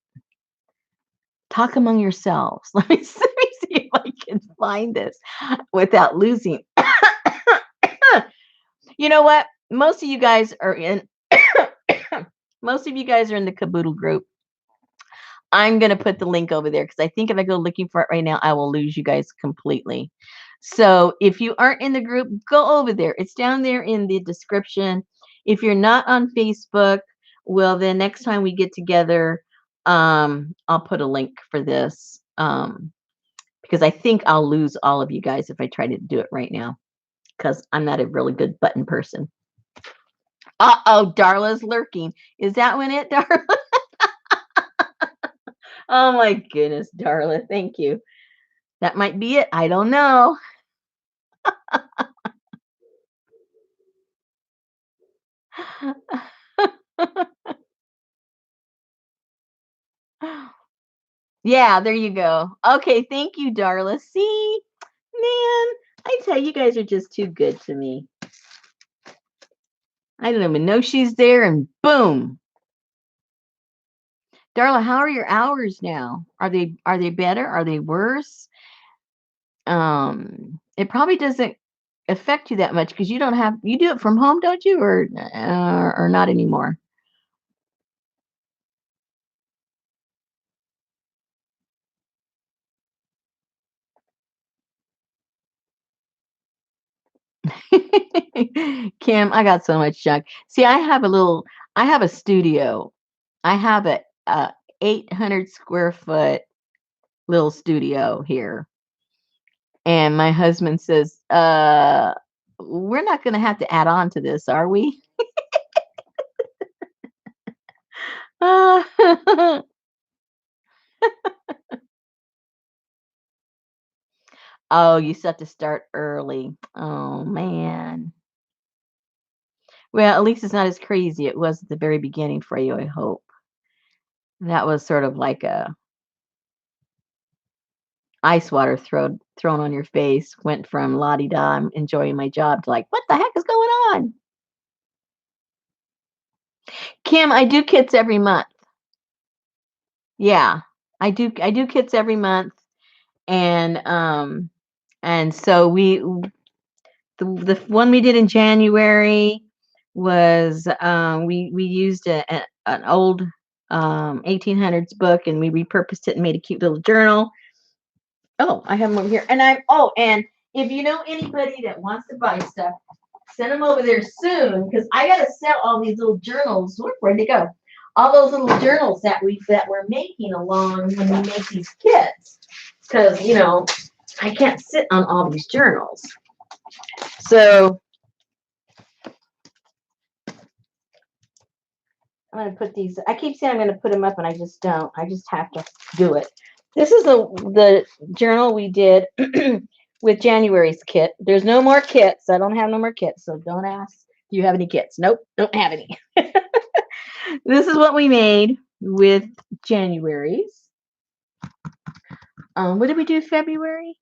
Talk among yourselves. Let me see if I can find this without losing. You know what? Most of you guys are in. Most of you guys are in the Kaboodle group. I'm going to put the link over there because I think if I go looking for it right now, I will lose you guys completely. So if you aren't in the group, go over there. It's down there in the description. If you're not on Facebook, well, then next time we get together, I'll put a link for this because I think I'll lose all of you guys if I try to do it right now because I'm not a really good button person. Uh-oh, Darla's lurking. Is that one it, Darla? Oh my goodness, Darla. Thank you. That might be it. I don't know. Yeah, there you go. Okay, thank you, Darla. See? I tell you, you guys are just too good to me. I don't even know she's there, and boom. Darla, how are your hours now? Are they better? Are they worse? It probably doesn't affect you that much because you do it from home, don't you, or not anymore? Kim, I got so much junk. See, I have a studio. I have a 800 square foot little studio here. And my husband says, we're not going to have to add on to this, are we? Oh, you still have to start early. Oh, man. Well, at least it's not as crazy it was at the very beginning for you, I hope. That was sort of like a ice water thrown on your face. Went from la di da, I'm enjoying my job to like, what the heck is going on? Kim, I do kits every month. Yeah, I do kits every month, and so the one we did in January was we used an old 1800s book, and we repurposed it and made a cute little journal. Oh, I have them over here. And if you know anybody that wants to buy stuff, send them over there soon because I gotta sell all these little journals. Where'd they go? All those little journals that we're making along when we make these kits. Because I can't sit on all these journals. So I'm gonna put these. I keep saying I'm gonna put them up, and I just don't. I just have to do it. This is the journal we did with January's kit. There's no more kits. I don't have no more kits, so don't ask. Do you have any kits? Nope, don't have any. This is what we made with January's. What did we do February?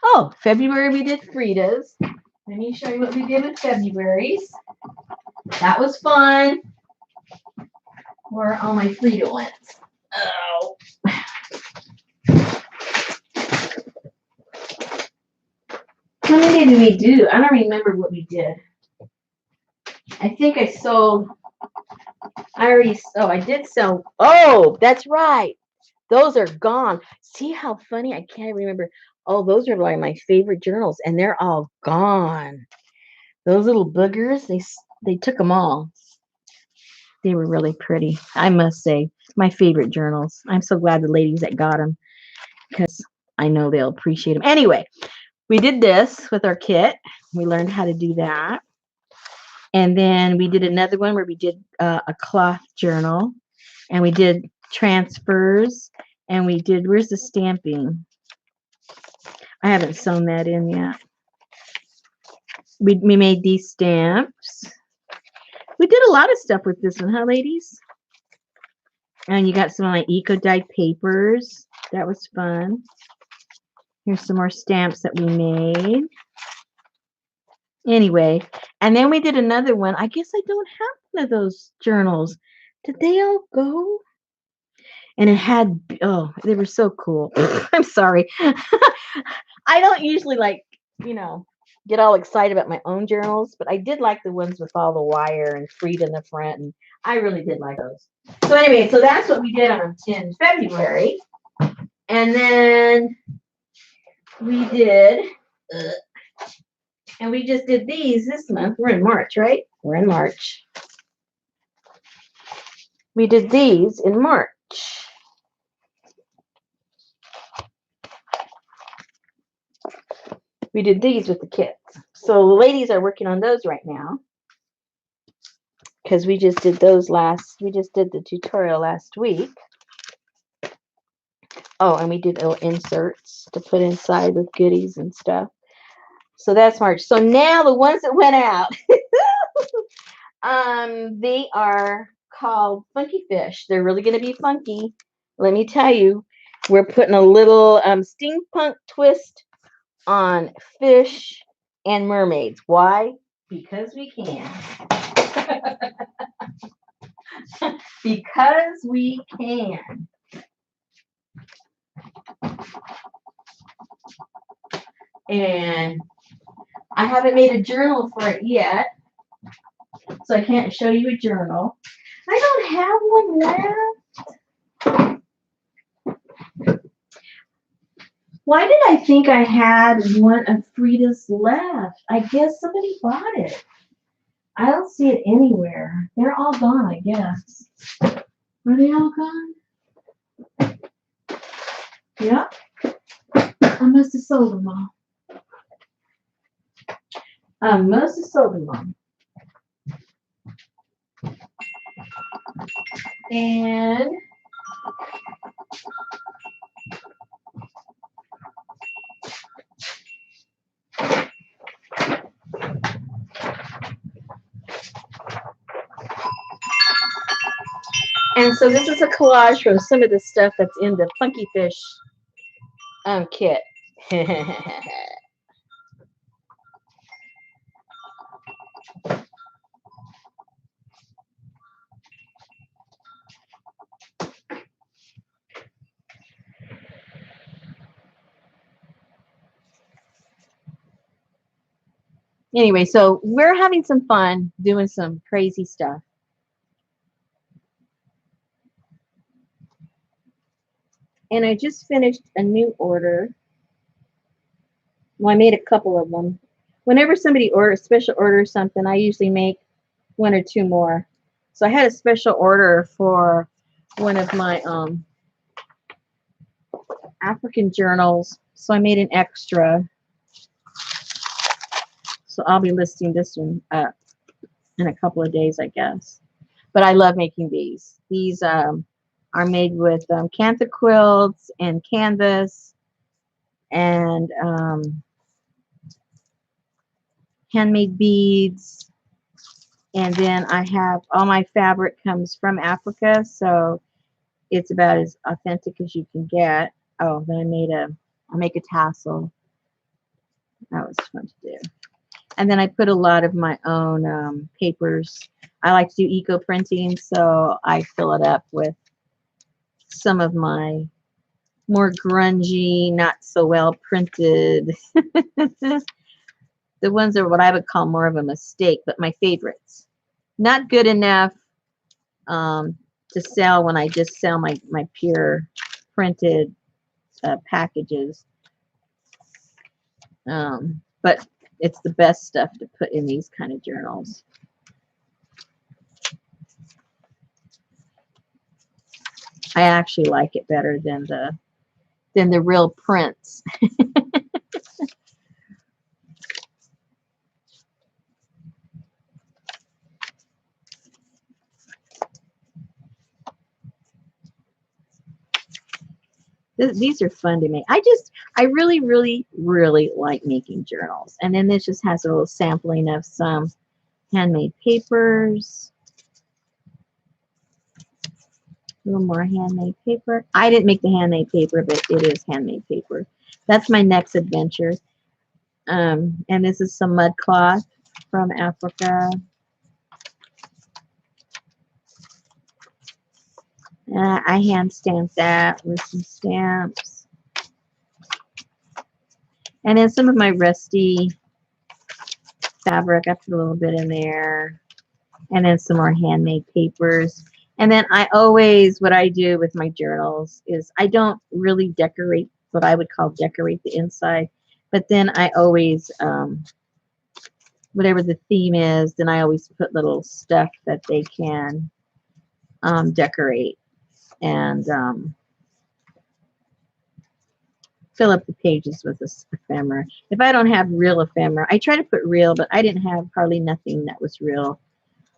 Oh, February we did Frida's. Let me show you what we did with February's. That was fun. Where are all my Frida ones? Oh. How many did we do? I don't remember what we did. I think I sold. I did sell. Oh, that's right. Those are gone. See how funny? I can't remember. Oh, those are like my favorite journals, and they're all gone. Those little boogers, they took them all. They were really pretty, I must say. My favorite journals. I'm so glad the ladies that got them because I know they'll appreciate them. Anyway, we did this with our kit. We learned how to do that. And then we did another one where we did a cloth journal, and we did transfers, and we did, where's the stamping? I haven't sewn that in yet. We made these stamps. We did a lot of stuff with this one, huh, ladies? And you got some of my eco dyed papers. That was fun. Here's some more stamps that we made. Anyway, and then we did another one. I guess I don't have one of those journals. Did they all go? And it had, oh, they were so cool. I'm sorry. I don't usually get all excited about my own journals, but I did like the ones with all the wire and Frida in the front, and I really did like those. So anyway, so that's what we did in February. And then we did, and we just did these this month. We're in March, right? We're in March. We did these in March. We did these with the kits. So the ladies are working on those right now because we just did the tutorial last week. Oh, and we did little inserts to put inside with goodies and stuff. So that's March. So now the ones that went out, they are called Funky Fish. They're really going to be funky. Let me tell you, we're putting a little steampunk twist on fish and mermaids. Why? Because we can. Because we can. And I haven't made a journal for it yet, so I can't show you a journal. I don't have one left. Why did I think I had one of Frida's left? I guess somebody bought it. I don't see it anywhere. They're all gone, I guess. Are they all gone? Yep. I must have sold them all. I must have sold them all. And so this is a collage from some of the stuff that's in the Funky Fish kit. Anyway, so we're having some fun doing some crazy stuff. And I just finished a new order. Well, I made a couple of them. Whenever somebody special orders something, I usually make one or two more. So I had a special order for one of my African journals. So I made an extra. So I'll be listing this one up in a couple of days, I guess. But I love making these. These are made with cantha quilts and canvas and handmade beads. And then I have all my fabric comes from Africa, so it's about as authentic as you can get. Oh, then I'll make a tassel. That was fun to do. And then I put a lot of my own papers. I like to do eco printing, so I fill it up with some of my more grungy, not so well printed. The ones are what I would call more of a mistake, but my favorites. Not good enough to sell when I just sell my pure printed packages. But it's the best stuff to put in these kind of journals. I actually like it better than the real prints. These are fun to make. I really, really, really like making journals. And then this just has a little sampling of some handmade papers. A little more handmade paper. I didn't make the handmade paper, but it is handmade paper. That's my next adventure. And this is some mud cloth from Africa. I hand stamped that with some stamps. And then some of my rusty fabric, I put a little bit in there. And then some more handmade papers. And then what I do with my journals is I don't really decorate what I would call decorate the inside. But then I always, whatever the theme is, then I always put little stuff that they can decorate. And fill up the pages with this ephemera. If I don't have real ephemera, I try to put real, but I didn't have hardly nothing that was real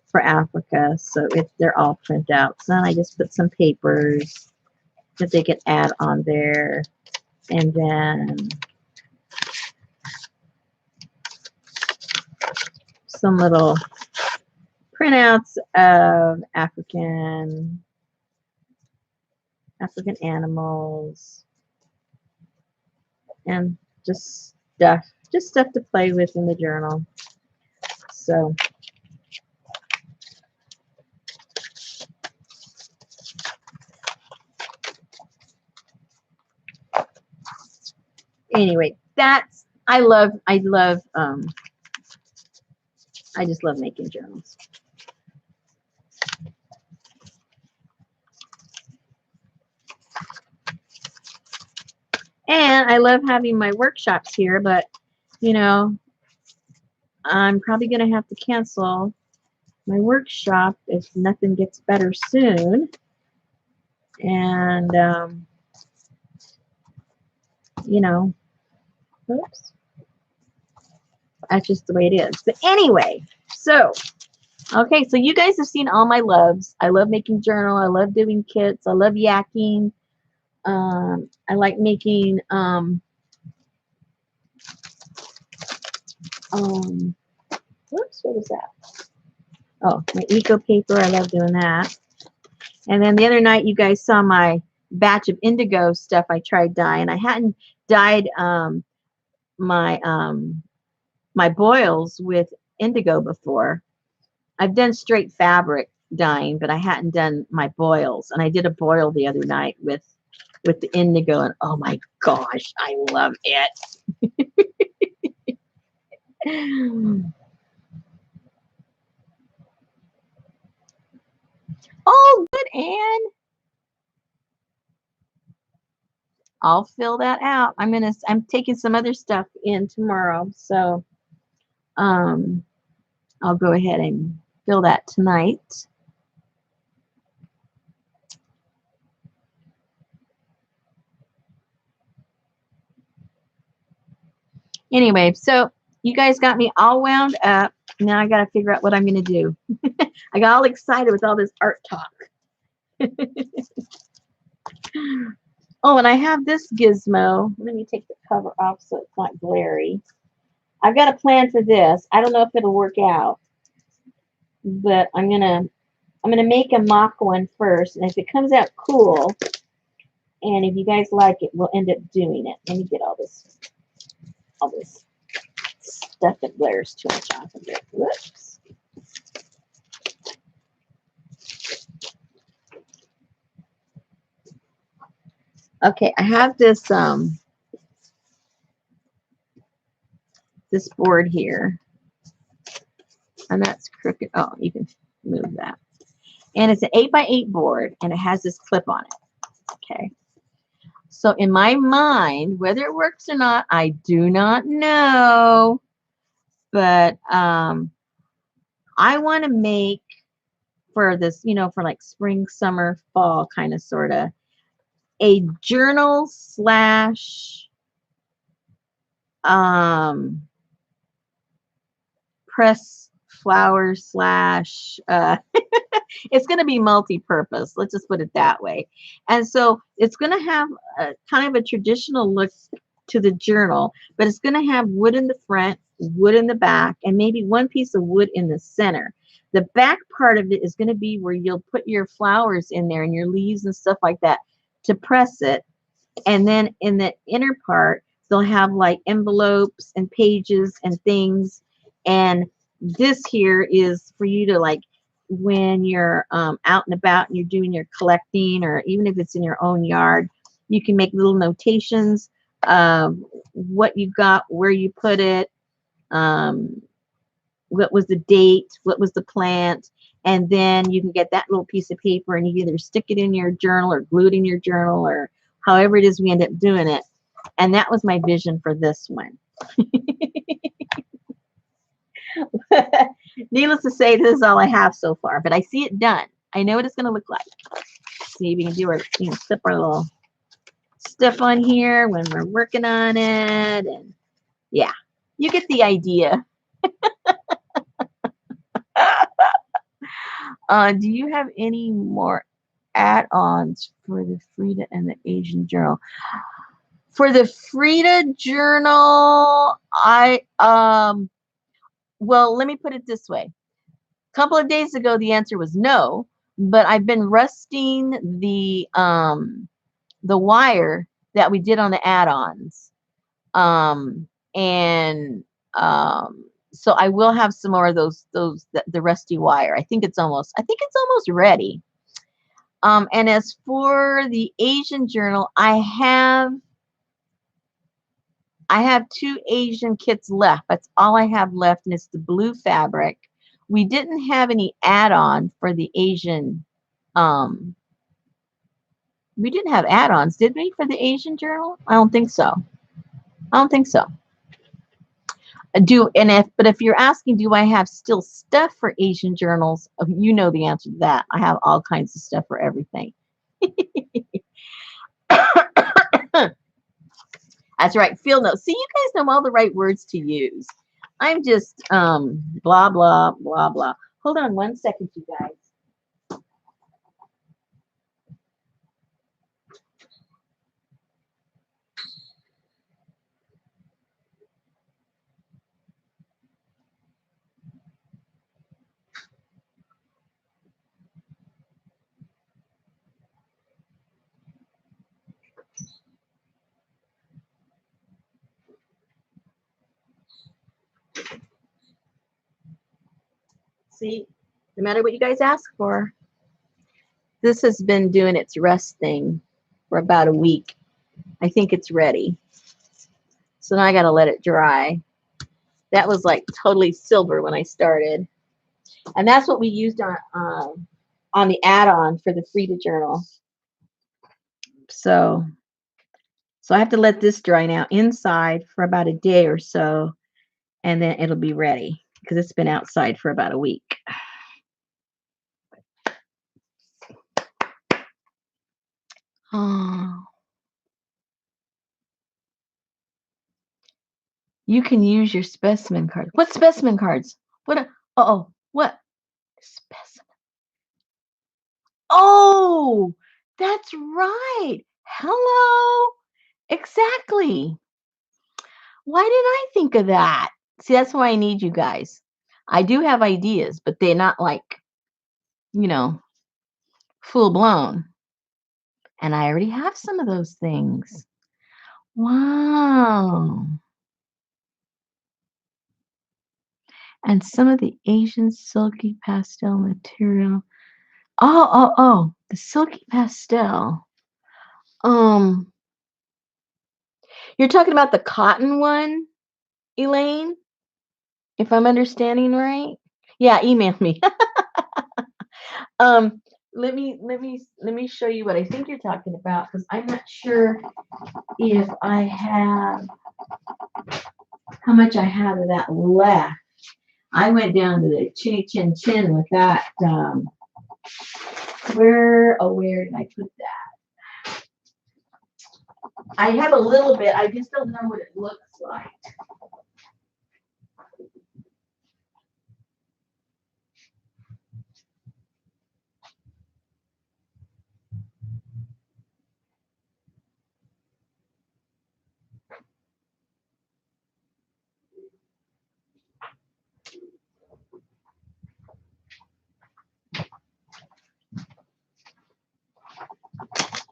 for Africa, so they're all print out. So then I just put some papers that they can add on there, and then some little printouts of African animals, and just stuff, just stuff to play with in the journal. So anyway, that's I just love making journals. And I love having my workshops here, but you know, I'm probably going to have to cancel my workshop if nothing gets better soon. And, you know, oops, that's just the way it is. But anyway, so, okay, so you guys have seen all my loves. I love making journal. I love doing kits. I love yakking. I like making, whoops, what is that? Oh, my eco paper. I love doing that. And then the other night, you guys saw my batch of indigo stuff I tried dyeing. I hadn't dyed my my boils with indigo before. I've done straight fabric dyeing, but I hadn't done my boils. And I did a boil the other night with the indigo, and oh my gosh, I love it. Oh, good, Anne. I'll fill that out. I'm taking some other stuff in tomorrow, so I'll go ahead and fill that tonight. Anyway, so you guys got me all wound up. Now I got to figure out what I'm going to do. I got all excited with all this art talk. Oh, and I have this gizmo. Let me take the cover off so it's not glary. I've got a plan for this. I don't know if it'll work out, but I'm gonna make a mock one first, and if it comes out cool, and if you guys like it, we'll end up doing it. Let me get all this stuff that glares too much off of it. Whoops. Okay, I have this this board here, and that's crooked. Oh, you can move that. And it's an 8x8 board, and it has this clip on it. Okay. So in my mind, whether it works or not, I do not know. But I want to make for this, you know, for like spring, summer, fall kind of sort of a journal slash press flower slash it's going to be multi-purpose. Let's just put it that way. And so it's going to have a kind of a traditional look to the journal, but it's going to have wood in the front, wood in the back, and maybe one piece of wood in the center. The back part of it is going to be where you'll put your flowers in there and your leaves and stuff like that to press it. And then in the inner part, they'll have like envelopes and pages and things. And this here is for you to like, when you're out and about and you're doing your collecting, or even if it's in your own yard, you can make little notations of what you got, where you put it, what was the date, what was the plant, and then you can get that little piece of paper and you either stick it in your journal or glue it in your journal, or however it is we end up doing it. And that was my vision for this one. Needless to say, this is all I have so far, but I see it done. I know what it's going to look like. See, we can do our, you know, clip our little stuff on here when we're working on it, and yeah, you get the idea. Do you have any more add-ons for the Frida and the Asian journal? For the Frida journal, well, let me put it this way. A couple of days ago, the answer was no, but I've been rusting the wire that we did on the add-ons. And so I will have some more of the rusty wire. I think it's almost ready. And as for the Asian journal, I have 2 Asian kits left. That's all I have left, and it's the blue fabric. We didn't have any add-on for the Asian. We didn't have add-ons, did we, for the Asian journal? I don't think so. I don't think so. But if you're asking, do I have still stuff for Asian journals? You know the answer to that. I have all kinds of stuff for everything. That's right. Field notes. See, you guys know all the right words to use. I'm just blah blah blah blah. Hold on 1 second, you guys. See, no matter what you guys ask for, this has been doing its rest thing for about a week. I think it's ready. So now I got to let it dry. That was like totally silver when I started. And that's what we used on the add-on for the Frida journal. So I have to let this dry now inside for about a day or so, and then it'll be ready because it's been outside for about a week. Oh. You can use your specimen cards. What specimen cards? What? What? Specimen. Oh, that's right. Hello. Exactly. Why didn't I think of that? See, that's why I need you guys. I do have ideas, but they're not like, full blown. And I already have some of those things. Wow. And some of the Asian silky pastel material. Oh, the silky pastel. You're talking about the cotton one, Elaine? If I'm understanding right? Yeah, email me. Let me show you what I think you're talking about, because I'm not sure if I have how much I have of that left. I went down to the chinny chin chin with that. Where did I put that? I have a little bit. I just don't know what it looks like.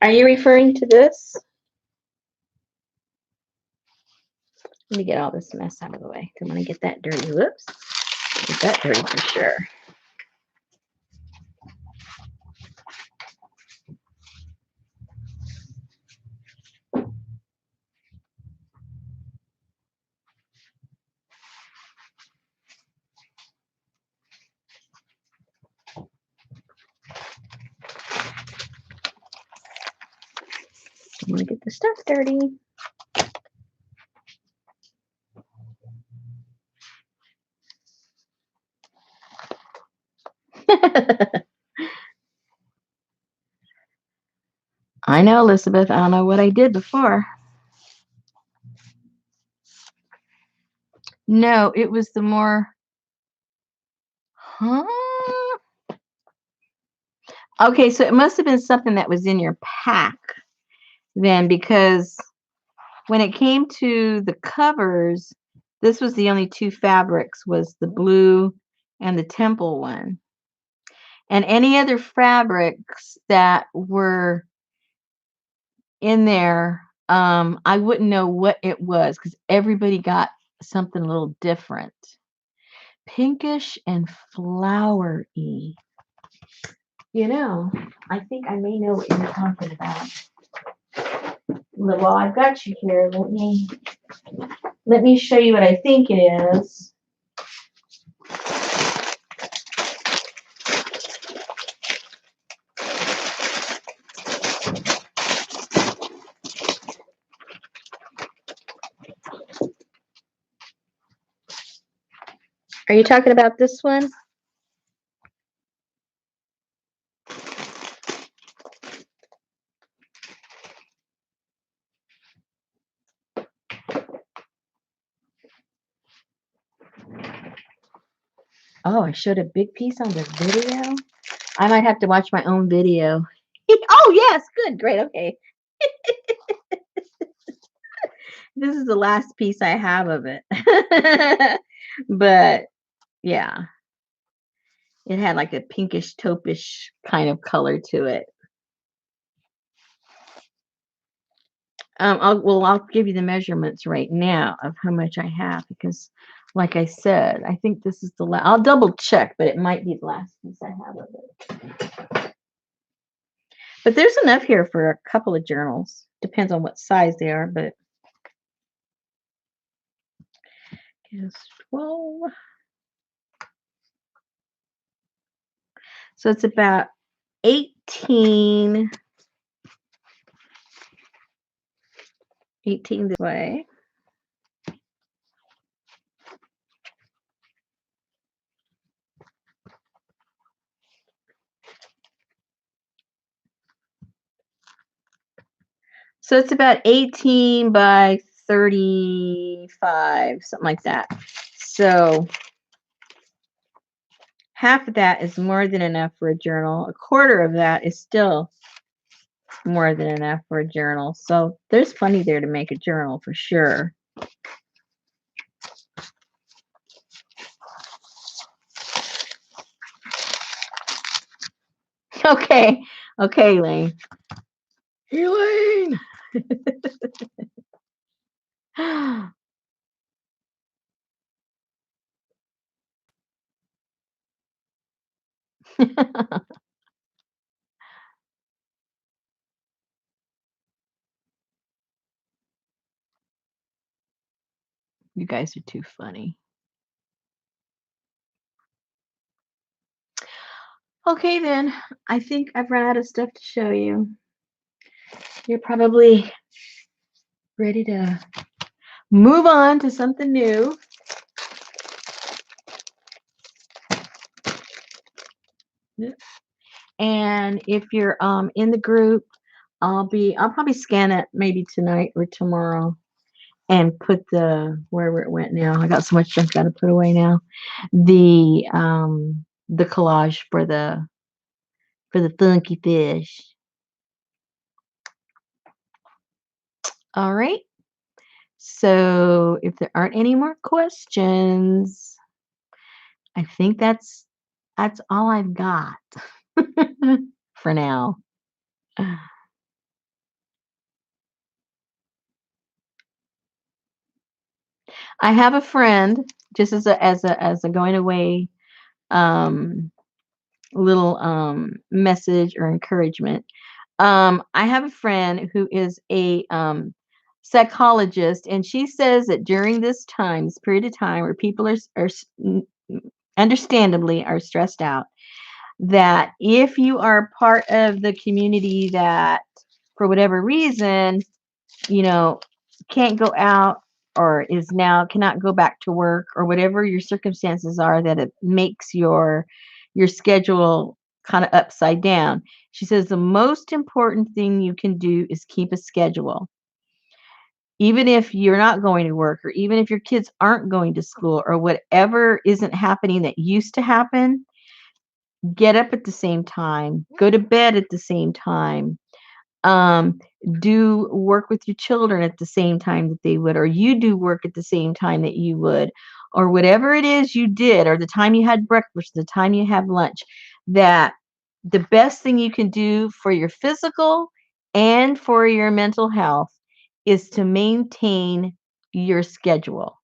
Are you referring to this? Let me get all this mess out of the way. Don't want to get that dirty. Whoops. Get that dirty for sure. Don't want to get the stuff dirty. I know, Elizabeth. I don't know what I did before. No, it was the more. Huh? Okay, so it must have been something that was in your pack then, because when it came to the covers, this was the only 2 fabrics, was the blue and the temple one. And any other fabrics that were in there I wouldn't know what it was because everybody got something a little different. Pinkish and flowery. I think I may know what you're talking about. Well, I've got you here. Let me show you what I think it is. Are you talking about this one? Oh, I showed a big piece on the video. I might have to watch my own video. Oh, yes. Good. Great. Okay. This is the last piece I have of it. But yeah, it had like a pinkish taupish kind of color to it. I'll give you the measurements right now of how much I have because, like I said, I think this is the last. I'll double check, but it might be the last piece I have of it. But there's enough here for a couple of journals. Depends on what size they are, but is 12. So it's about 18 this way. So it's about 18 by 35, something like that. So half of that is more than enough for a journal. A quarter of that is still more than enough for a journal. So there's plenty there to make a journal for sure. Okay, Elaine. Elaine. You guys are too funny. Okay, then. I think I've run out of stuff to show you. You're probably ready to move on to something new. And if you're in the group, I'll probably scan it maybe tonight or tomorrow and put wherever it went now. I got so much junk got to put away now. The collage for the funky fish. All right. So if there aren't any more questions, I think that's all I've got for now. I have a friend, just as a going away little message or encouragement. I have a friend who is a psychologist, and she says that during this period of time where people are understandably are stressed out, that if you are part of the community that for whatever reason, can't go out or cannot go back to work or whatever your circumstances are, that it makes your schedule kind of upside down. She says the most important thing you can do is keep a schedule. Even if you're not going to work, or even if your kids aren't going to school, or whatever isn't happening that used to happen, get up at the same time, go to bed at the same time, do work with your children at the same time that they would, or you do work at the same time that you would, or whatever it is you did, or the time you had breakfast, the time you have lunch, that the best thing you can do for your physical and for your mental health is to maintain your schedule.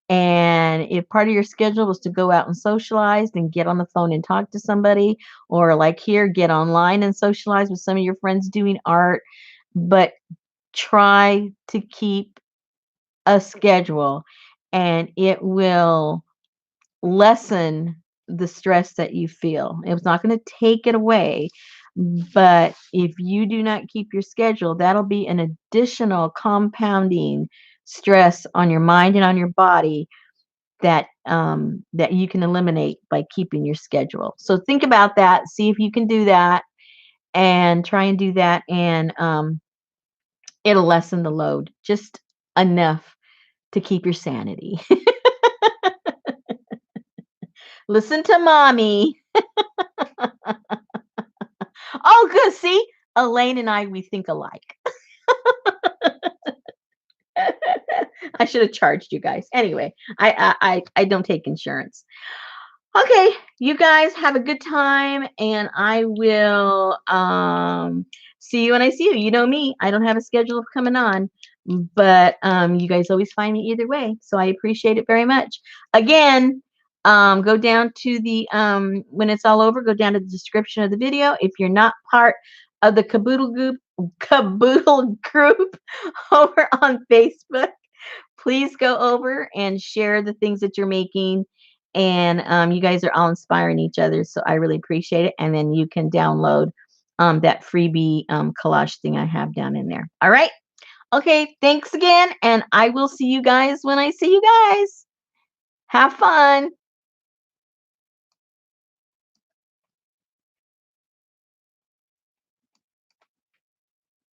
And if part of your schedule was to go out and socialize, then get on the phone and talk to somebody, or like here, get online and socialize with some of your friends doing art. But try to keep a schedule, and it will lessen the stress that you feel. It's not going to take it away, but if you do not keep your schedule, that'll be an additional compounding stress on your mind and on your body that you can eliminate by keeping your schedule. So think about that, see if you can do that, and try and do that, and it'll lessen the load just enough to keep your sanity. Listen to mommy. Oh, good. See, Elaine and I, we think alike. I should have charged you guys. Anyway, I don't take insurance. Okay, you guys have a good time, and I will see you when I see you. You know me, I don't have a schedule of coming on, but you guys always find me either way, so I appreciate it very much. Again, go down to the when it's all over, go down to the description of the video. If you're not part of the Kaboodle group over on Facebook, please go over and share the things that you're making. And you guys are all inspiring each other, so I really appreciate it. And then you can download that freebie collage thing I have down in there. All right. Okay. Thanks again. And I will see you guys when I see you guys. Have fun.